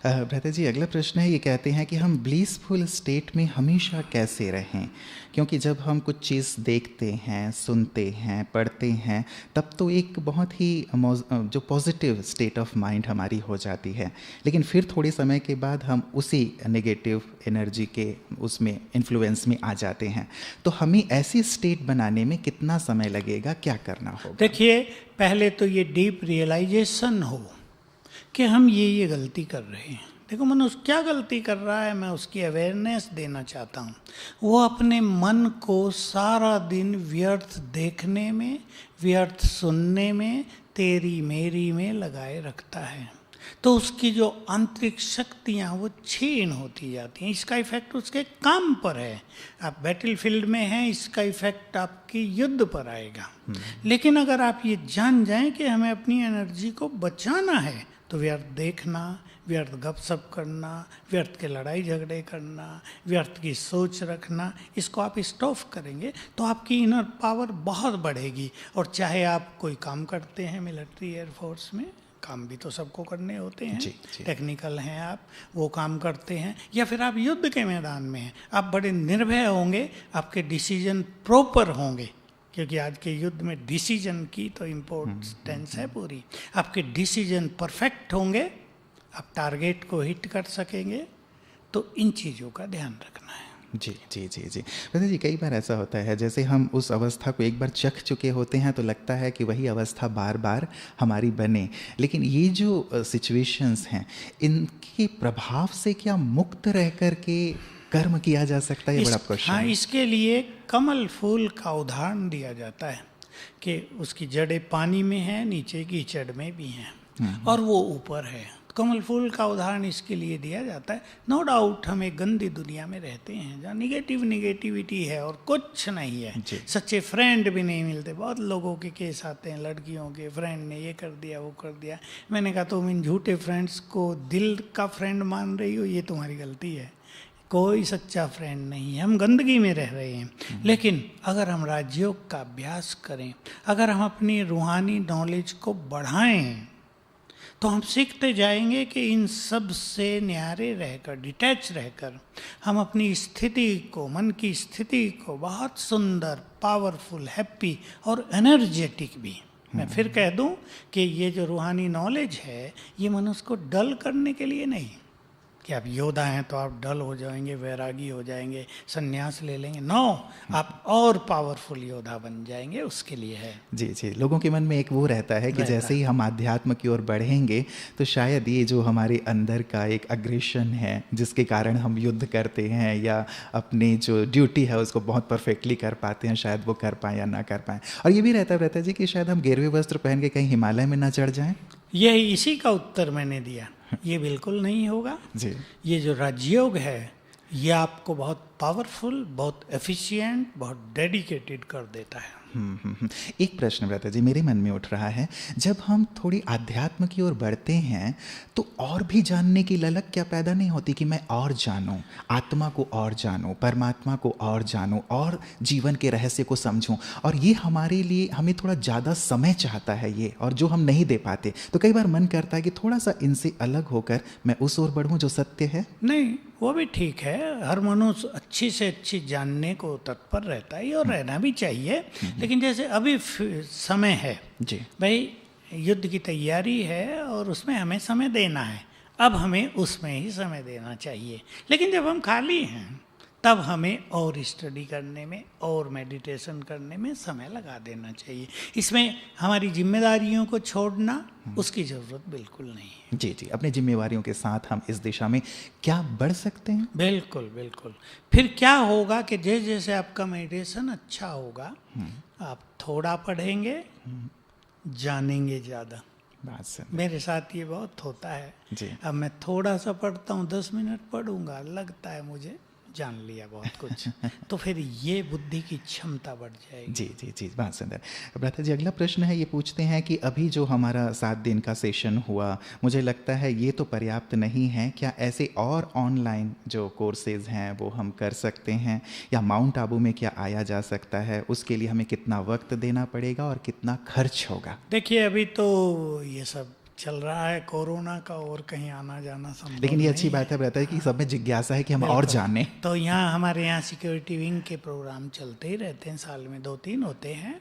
S3: भ्राता जी, अगला प्रश्न है, ये कहते हैं कि हम ब्लीसफुल स्टेट में हमेशा कैसे रहें, क्योंकि जब हम कुछ चीज़ देखते हैं, सुनते हैं, पढ़ते हैं, तब तो एक बहुत ही जो पॉजिटिव स्टेट ऑफ माइंड हमारी हो जाती है, लेकिन फिर थोड़े समय के बाद हम उसी नेगेटिव एनर्जी के उसमें इन्फ्लुएंस में आ जाते हैं। तो हमें ऐसी स्टेट बनाने में कितना समय लगेगा, क्या करना होगा?
S4: देखिए, पहले तो ये डीप रियलाइजेशन हो कि हम ये गलती कर रहे हैं। देखो, मनुष्य क्या गलती कर रहा है, मैं उसकी अवेयरनेस देना चाहता हूँ। वो अपने मन को सारा दिन व्यर्थ देखने में, व्यर्थ सुनने में, तेरी मेरी में लगाए रखता है, तो उसकी जो आंतरिक शक्तियाँ वो क्षीण होती जाती हैं। इसका इफेक्ट उसके काम पर है। आप बैटल फील्ड में हैं, इसका इफेक्ट आपकी युद्ध पर आएगा। लेकिन अगर आप ये जान जाएं कि हमें अपनी एनर्जी को बचाना है, तो व्यर्थ देखना, व्यर्थ गपशप करना, व्यर्थ के लड़ाई झगड़े करना, व्यर्थ की सोच रखना, इसको आप स्टॉप करेंगे तो आपकी इनर पावर बहुत बढ़ेगी। और चाहे आप कोई काम करते हैं मिलिट्री एयरफोर्स में, काम भी तो सबको करने होते हैं, टेक्निकल हैं आप, वो काम करते हैं, या फिर आप युद्ध के मैदान में हैं, आप बड़े निर्भय होंगे, आपके डिसीजन प्रॉपर होंगे, क्योंकि आज के युद्ध में डिसीजन की तो इम्पोर्टेंस है पूरी। आपके डिसीजन परफेक्ट होंगे, आप टारगेट को हिट कर सकेंगे। तो इन चीज़ों का ध्यान रखना है।
S3: जी जी जी जी। वैसे जी, कई बार ऐसा होता है, जैसे हम उस अवस्था को एक बार चख चुके होते हैं तो लगता है कि वही अवस्था बार बार हमारी बने, लेकिन ये जो सिचुएशंस हैं, इनके प्रभाव से क्या मुक्त रह कर के कर्म किया जा सकता है? ये बड़ा क्वेश्चन।
S4: हाँ, इसके लिए कमल फूल का उदाहरण दिया जाता है कि उसकी जड़ें पानी में हैं, नीचे कीचड़ में भी हैं और वो ऊपर है। कमल फूल का उदाहरण इसके लिए दिया जाता है। नो डाउट हम एक गंदी दुनिया में रहते हैं जहाँ निगेटिविटी है और कुछ नहीं है, सच्चे फ्रेंड भी नहीं मिलते। बहुत लोगों के केस आते हैं, लड़कियों के फ्रेंड ने ये कर दिया, वो कर दिया। मैंने कहा तुम इन झूठे फ्रेंड्स को दिल का फ्रेंड मान रही हो, ये तुम्हारी गलती है। कोई सच्चा फ्रेंड नहीं है, हम गंदगी में रह रहे हैं। लेकिन अगर हम राजयोग का अभ्यास करें, अगर हम अपनी रूहानी नॉलेज को बढ़ाएं, तो हम सीखते जाएंगे कि इन सब से न्यारे रहकर, डिटैच रहकर, हम अपनी स्थिति को, मन की स्थिति को बहुत सुंदर, पावरफुल, हैप्पी और एनर्जेटिक भी। मैं फिर कह दूं कि ये जो रूहानी नॉलेज है, ये मनुष्य को डल करने के लिए नहीं कि आप योद्धा हैं तो आप डल हो जाएंगे, वैरागी हो जाएंगे, संन्यास ले लेंगे। नो, आप और पावरफुल योद्धा बन जाएंगे, उसके लिए है।
S3: जी जी, लोगों के मन में एक वो रहता है कि जैसे ही हम आध्यात्म की ओर बढ़ेंगे तो शायद ये जो हमारे अंदर का एक अग्रेशन है, जिसके कारण हम युद्ध करते हैं या अपनी जो ड्यूटी है उसको बहुत परफेक्टली कर पाते हैं, शायद वो कर पाएँ या ना कर पाएँ। और ये भी रहता है जी कि शायद हम गेरुए वस्त्र पहन के कहीं हिमालय में ना चढ़ जाएं।
S4: ये इसी का उत्तर मैंने दिया। ये बिल्कुल नहीं होगा
S3: जी।
S4: ये जो राजयोग है, ये आपको बहुत पावरफुल, बहुत एफिशिएंट, बहुत डेडिकेटेड कर देता है।
S3: एक प्रश्न ब्रता जी मेरे मन में उठ रहा है, जब हम थोड़ी आध्यात्म की ओर बढ़ते हैं तो और भी जानने की ललक क्या पैदा नहीं होती कि मैं और जानूं, आत्मा को और जानूं, परमात्मा को और जानूं, और जीवन के रहस्य को समझूं। और ये हमारे लिए, हमें थोड़ा ज़्यादा समय चाहता है ये, और जो हम नहीं दे पाते। तो कई बार मन करता है कि थोड़ा सा इनसे अलग होकर मैं उस ओर बढ़ूं जो सत्य है।
S4: नहीं, वो भी ठीक है। हर मनुष्य अच्छी से अच्छी जानने को तत्पर रहता है और रहना भी चाहिए। लेकिन जैसे अभी समय है
S3: जी
S4: भाई, युद्ध की तैयारी है और उसमें हमें समय देना है, अब हमें उसमें ही समय देना चाहिए। लेकिन जब हम खाली हैं तब हमें और स्टडी करने में और मेडिटेशन करने में समय लगा देना चाहिए। इसमें हमारी जिम्मेदारियों को छोड़ना, उसकी ज़रूरत बिल्कुल नहीं है।
S3: जी जी, अपनी जिम्मेवारियों के साथ हम इस दिशा में क्या बढ़ सकते हैं?
S4: बिल्कुल बिल्कुल। फिर क्या होगा कि जैसे जैसे आपका मेडिटेशन अच्छा होगा, आप थोड़ा पढ़ेंगे, जानेंगे ज़्यादा।
S3: बात सर,
S4: मेरे साथ ये बहुत होता है
S3: जी।
S4: अब मैं थोड़ा सा पढ़ता हूँ, 10 मिनट पढ़ूंगा, लगता है मुझे जान लिया बहुत कुछ। तो फिर ये बुद्धि की क्षमता बढ़ जाएगी।
S3: जी जी जी, बहुत सुंदर। भ्राता जी, अगला प्रश्न है, ये पूछते हैं कि अभी जो हमारा 7 दिन का सेशन हुआ, मुझे लगता है ये तो पर्याप्त नहीं है, क्या ऐसे और ऑनलाइन जो कोर्सेज हैं वो हम कर सकते हैं, या माउंट आबू में क्या आया जा सकता है? उसके लिए हमें कितना वक्त देना पड़ेगा और कितना खर्च होगा?
S4: देखिए, अभी तो ये सब चल रहा है कोरोना का, और कहीं आना जाना संभव
S3: लेकिन ये
S4: नहीं
S3: अच्छी बात है ब्रता कि सब में जिज्ञासा है कि हम और जानें।
S4: तो यहाँ हमारे यहाँ सिक्योरिटी विंग के प्रोग्राम चलते ही रहते हैं, साल में 2-3 होते हैं।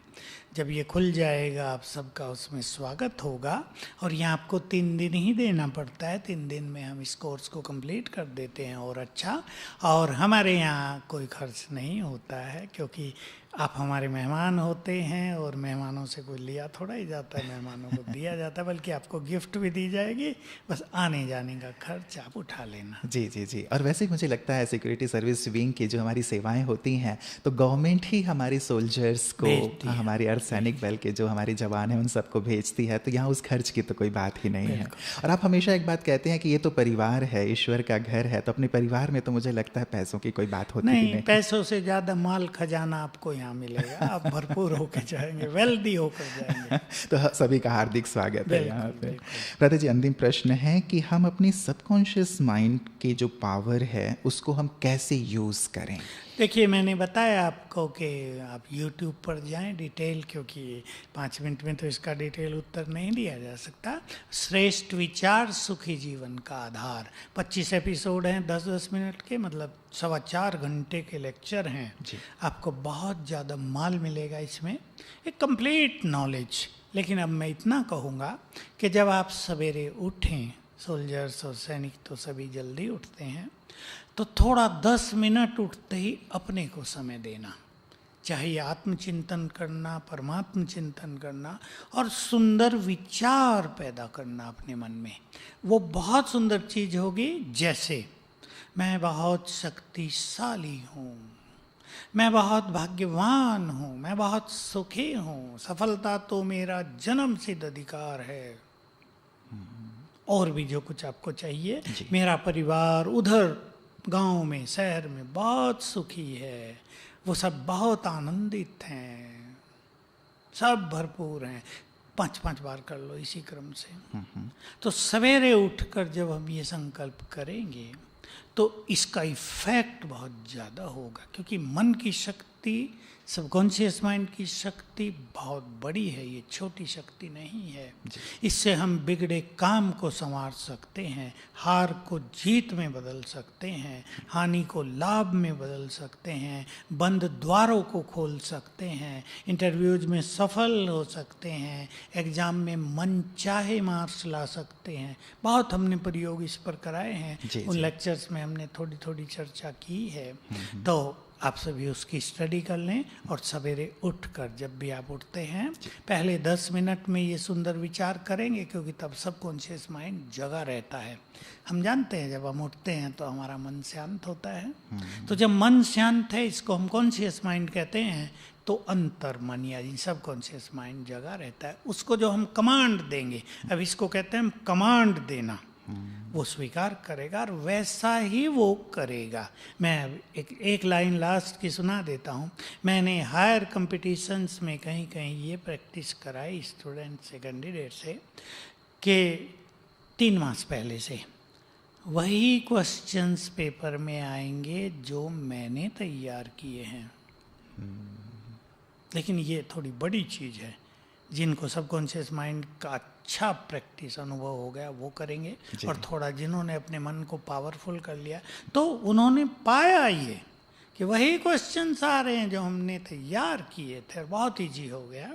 S4: जब ये खुल जाएगा आप सबका उसमें स्वागत होगा। और यहाँ आपको 3 दिन ही देना पड़ता है, 3 दिन में हम इस कोर्स को कंप्लीट कर देते हैं। और अच्छा, और हमारे यहाँ कोई खर्च नहीं होता है, क्योंकि आप हमारे मेहमान होते हैं और मेहमानों से कोई लिया थोड़ा ही जाता है, मेहमानों को दिया जाता है, बल्कि आपको गिफ्ट भी दी जाएगी, बस आने जाने का खर्च आप उठा लेना।
S3: जी जी जी। और वैसे मुझे लगता है सिक्योरिटी सर्विस विंग की जो हमारी सेवाएं होती हैं, तो गवर्नमेंट ही हमारे सोल्जर्स को, हमारे अर्धसैनिक बल के जो हमारे जवान हैं उन सबको भेजती है, तो यहाँ उस खर्च की तो कोई बात ही नहीं है। और आप हमेशा एक बात कहते हैं कि ये तो परिवार है, ईश्वर का घर है, तो अपने परिवार में तो मुझे लगता है पैसों की कोई बात होती
S4: नहीं,
S3: नहीं।
S4: पैसों से ज़्यादा माल खजाना आपको यहाँ मिलेगा, आप भरपूर होकर जाएंगे, वेल्दी होकर जाएंगे।
S3: तो सभी का हार्दिक स्वागत है यहाँ पे। भ्राता जी, अंतिम प्रश्न है कि हम अपनी सबकॉन्शियस माइंड की जो पावर है उसको हम कैसे यूज़ करें?
S4: देखिए, मैंने बताया आपको कि आप YouTube पर जाएं डिटेल, क्योंकि 5 मिनट में तो इसका डिटेल उत्तर नहीं दिया जा सकता। श्रेष्ठ विचार सुखी जीवन का आधार, 25 एपिसोड हैं 10-10 मिनट के, मतलब 4.25 घंटे के लेक्चर हैं। आपको बहुत ज़्यादा माल मिलेगा इसमें, एक कंप्लीट नॉलेज। लेकिन अब मैं इतना कहूँगा कि जब आप सवेरे उठें, सोल्जर्स और सैनिक तो सभी जल्दी उठते हैं, तो थोड़ा 10 मिनट उठते ही अपने को समय देना, चाहे आत्मचिंतन करना, परमात्म चिंतन करना और सुंदर विचार पैदा करना अपने मन में। वो बहुत सुंदर चीज़ होगी, जैसे मैं बहुत शक्तिशाली हूँ, मैं बहुत भाग्यवान हूँ, मैं बहुत सुखी हूँ, सफलता तो मेरा जन्म सिद्ध अधिकार है। और भी जो कुछ आपको चाहिए, मेरा परिवार उधर गांव में, शहर में बहुत सुखी है, वो सब बहुत आनंदित हैं, सब भरपूर हैं। 5-5 बार कर लो इसी क्रम से। तो सवेरे उठकर जब हम ये संकल्प करेंगे तो इसका इफेक्ट बहुत ज़्यादा होगा, क्योंकि मन की शक्ति, सबकॉन्शियस माइंड की शक्ति बहुत बड़ी है, ये छोटी शक्ति नहीं है। इससे हम बिगड़े काम को संवार सकते हैं, हार को जीत में बदल सकते हैं, हानि को लाभ में बदल सकते हैं, बंद द्वारों को खोल सकते हैं, इंटरव्यूज में सफल हो सकते हैं, एग्जाम में मनचाहे मार्क्स ला सकते हैं। बहुत हमने प्रयोग इस पर कराए हैं, उन लेक्चर्स में हमने थोड़ी थोड़ी चर्चा की है। तो आप सभी उसकी स्टडी कर लें, और सवेरे उठकर जब भी आप उठते हैं पहले 10 मिनट में ये सुंदर विचार करेंगे, क्योंकि तब सबकॉन्शियस माइंड जगा रहता है। हम जानते हैं जब हम उठते हैं तो हमारा मन शांत होता है। तो जब मन शांत है, इसको हम कॉन्शियस माइंड कहते हैं, तो अंतर मन यानी सबकॉन्शियस माइंड जगा रहता है। उसको जो हम कमांड देंगे, अब इसको कहते हैं हम कमांड देना, वो स्वीकार करेगा और वैसा ही वो करेगा। मैं एक लाइन लास्ट की सुना देता हूँ। मैंने हायर कंपटीशंस में कहीं कहीं ये प्रैक्टिस कराई स्टूडेंट से, कैंडिडेट से, कि 3 मास पहले से वही क्वेश्चंस पेपर में आएंगे जो मैंने तैयार किए हैं। लेकिन ये थोड़ी बड़ी चीज़ है। जिनको सबकॉन्शियस माइंड का अच्छा प्रैक्टिस अनुभव हो गया वो करेंगे, और थोड़ा जिन्होंने अपने मन को पावरफुल कर लिया तो उन्होंने पाया ये कि वही क्वेश्चंस आ रहे हैं जो हमने तैयार किए थे, बहुत ईजी हो गया।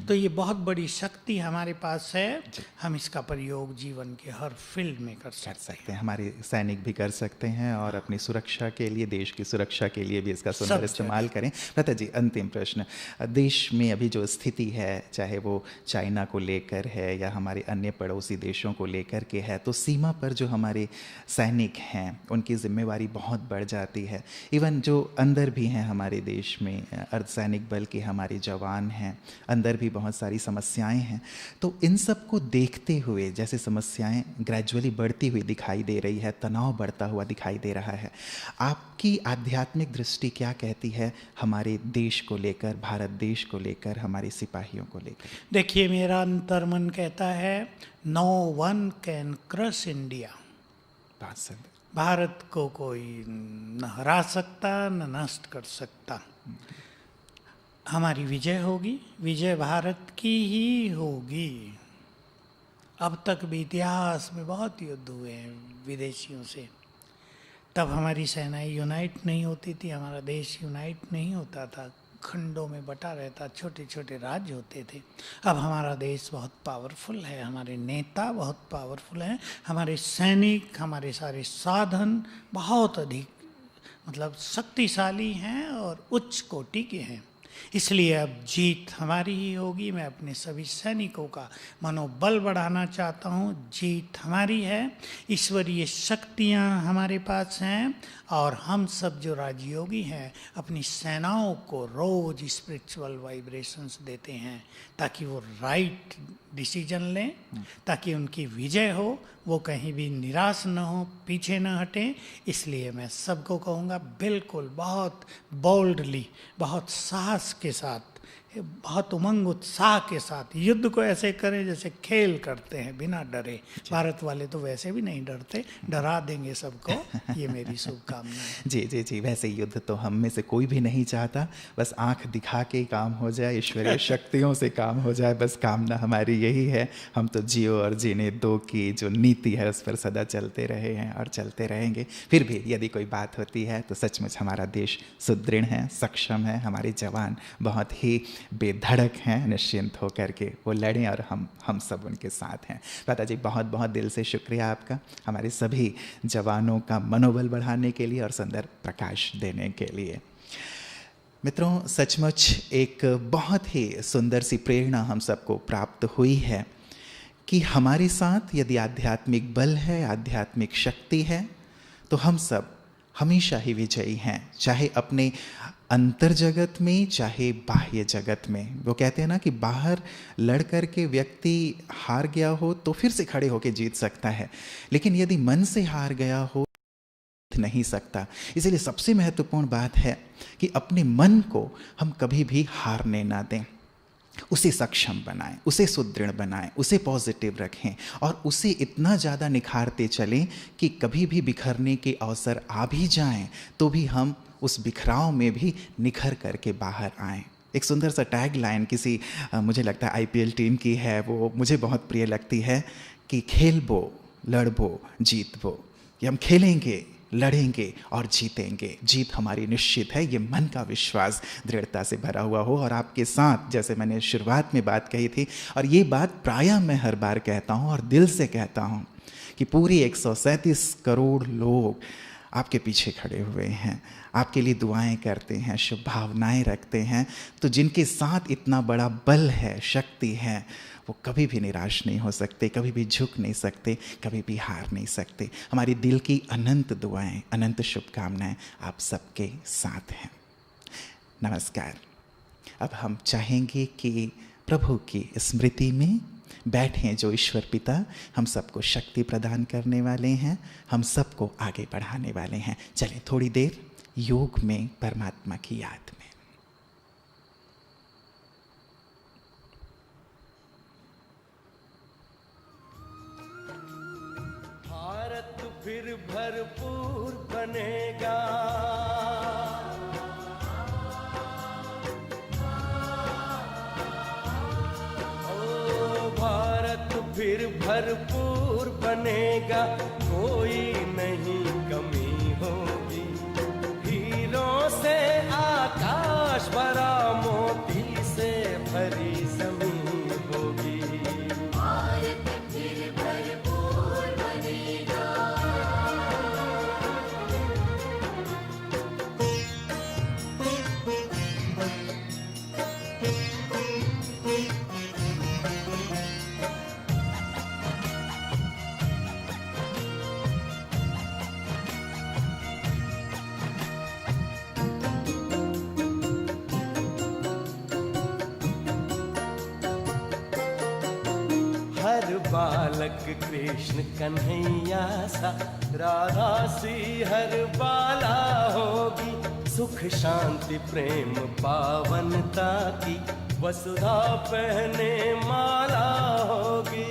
S4: तो ये बहुत बड़ी शक्ति हमारे पास है, हम इसका प्रयोग जीवन के हर फील्ड में कर सकते हैं।
S3: हमारे सैनिक भी कर सकते हैं, और अपनी सुरक्षा के लिए, देश की सुरक्षा के लिए भी इसका सुंदर इस्तेमाल करें। लता जी, अंतिम प्रश्न, देश में अभी जो स्थिति है, चाहे वो चाइना को लेकर है या हमारे अन्य पड़ोसी देशों को लेकर के है, तो सीमा पर जो हमारे सैनिक हैं उनकी जिम्मेवारी बहुत बढ़ जाती है। इवन जो अंदर भी हैं हमारे देश में अर्धसैनिक बल के हमारे जवान हैं, अंदर भी बहुत सारी समस्याएं हैं। तो इन सब को देखते हुए, जैसे समस्याएं ग्रेजुअली बढ़ती हुई दिखाई दे रही है, तनाव बढ़ता हुआ दिखाई दे रहा है, आपकी आध्यात्मिक दृष्टि क्या कहती है हमारे देश को लेकर, भारत देश को लेकर, हमारे सिपाहियों को लेकर?
S4: देखिए, मेरा अंतर्मन कहता है no one can crush India.
S3: बात सब
S4: भारत को कोई न हरा सकता न नष्ट कर सकता। हमारी विजय होगी, विजय भारत की ही होगी। अब तक भी इतिहास में बहुत युद्ध हुए हैं विदेशियों से, तब हमारी सेनाएं यूनाइट नहीं होती थी, हमारा देश यूनाइट नहीं होता था, खंडों में बटा रहता, छोटे छोटे राज्य होते थे। अब हमारा देश बहुत पावरफुल है, हमारे नेता बहुत पावरफुल हैं, हमारे सैनिक, हमारे सारे साधन बहुत अधिक मतलब शक्तिशाली हैं और उच्च कोटि के हैं। इसलिए अब जीत हमारी ही होगी। मैं अपने सभी सैनिकों का मनोबल बढ़ाना चाहता हूँ। जीत हमारी है, ईश्वरीय शक्तियाँ हमारे पास हैं, और हम सब जो राजयोगी हैं अपनी सेनाओं को रोज स्पिरिचुअल वाइब्रेशंस देते हैं ताकि वो राइट डिसीजन लें, ताकि उनकी विजय हो, वो कहीं भी निराश न हो, पीछे न हटें। इसलिए मैं सबको कहूँगा बिल्कुल बहुत बोल्डली, बहुत साहस के साथ, बहुत उमंग उत्साह के साथ युद्ध को ऐसे करें जैसे खेल करते हैं, बिना डरे। भारत वाले तो वैसे भी नहीं डरते, डरा देंगे सबको। ये मेरी शुभकामना है।
S3: जी जी जी, वैसे युद्ध तो हम में से कोई भी नहीं चाहता, बस आंख दिखा के काम हो जाए, ईश्वरीय शक्तियों से काम हो जाए, बस कामना हमारी यही है। हम तो जियो और जीने दो की जो नीति है उस पर सदा चलते रहे हैं और चलते रहेंगे। फिर भी यदि कोई बात होती है तो सचमुच हमारा देश सुदृढ़ है, सक्षम है, हमारे जवान बहुत ही बेधड़क हैं, निश्चिंत होकर के वो लड़ें, और हम सब उनके साथ हैं। लता जी, बहुत बहुत दिल से शुक्रिया आपका, हमारे सभी जवानों का मनोबल बढ़ाने के लिए और सुंदर प्रकाश देने के लिए। मित्रों, सचमुच एक बहुत ही सुंदर सी प्रेरणा हम सबको प्राप्त हुई है कि हमारे साथ यदि आध्यात्मिक बल है, आध्यात्मिक शक्ति है, तो हम सब हमेशा ही विजयी हैं, चाहे अपने अंतर जगत में, चाहे बाह्य जगत में। वो कहते हैं ना कि बाहर लड़ कर के व्यक्ति हार गया हो तो फिर से खड़े होकर जीत सकता है, लेकिन यदि मन से हार गया हो नहीं सकता। इसलिए सबसे महत्वपूर्ण बात है कि अपने मन को हम कभी भी हारने ना दें। उसे सक्षम बनाएं, उसे सुदृढ़ बनाएं, उसे पॉजिटिव रखें और उसे इतना ज़्यादा निखारते चलें कि कभी भी बिखरने के अवसर आ भी जाएं तो भी हम उस बिखराव में भी निखर करके बाहर आएं। एक सुंदर सा टैग लाइन किसी मुझे लगता है IPL टीम की है, वो मुझे बहुत प्रिय लगती है कि खेलबो लड़बो जीतबो, कि हम खेलेंगे लड़ेंगे और जीतेंगे। जीत हमारी निश्चित है, ये मन का विश्वास दृढ़ता से भरा हुआ हो। और आपके साथ, जैसे मैंने शुरुआत में बात कही थी, और ये बात प्रायः मैं हर बार कहता हूँ और दिल से कहता हूँ कि पूरी 137 करोड़ लोग आपके पीछे खड़े हुए हैं, आपके लिए दुआएं करते हैं, शुभ भावनाएं रखते हैं। तो जिनके साथ इतना बड़ा बल है, शक्ति है, वो कभी भी निराश नहीं हो सकते, कभी भी झुक नहीं सकते, कभी भी हार नहीं सकते। हमारी दिल की अनंत दुआएं, अनंत शुभकामनाएं आप सबके साथ हैं। नमस्कार। अब हम चाहेंगे कि प्रभु की स्मृति में बैठें, जो ईश्वर पिता हम सबको शक्ति प्रदान करने वाले हैं, हम सबको आगे बढ़ाने वाले हैं। चलें थोड़ी देर योग में परमात्मा की याद में।
S1: भारत फिर भरपूर बनेगा, फिर भरपूर बनेगा, कोई नहीं कमी होगी। हीरों से आकाश भरा, मोती से भरी जमीन होगी। भारत फिर भरपूर बनेगा। बालक कृष्ण कन्हैया सा, राधा सी हर बाला होगी। सुख शांति प्रेम पावनता की, वसुधा पहने माला होगी।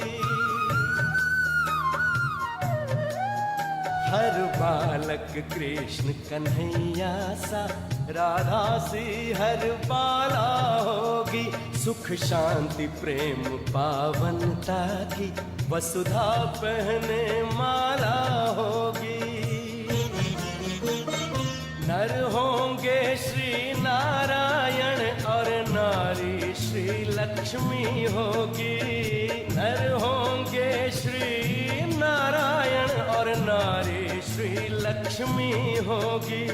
S1: हर बालक कृष्ण कन्हैया सा, राधा सी हर बाला होगी। सुख शांति प्रेम पावनता की, वसुधा पहने माला होगी। नर होंगे श्री नारायण और नारी श्री लक्ष्मी होगी। नर होंगे श्री नारायण और नारी श्री लक्ष्मी होगी।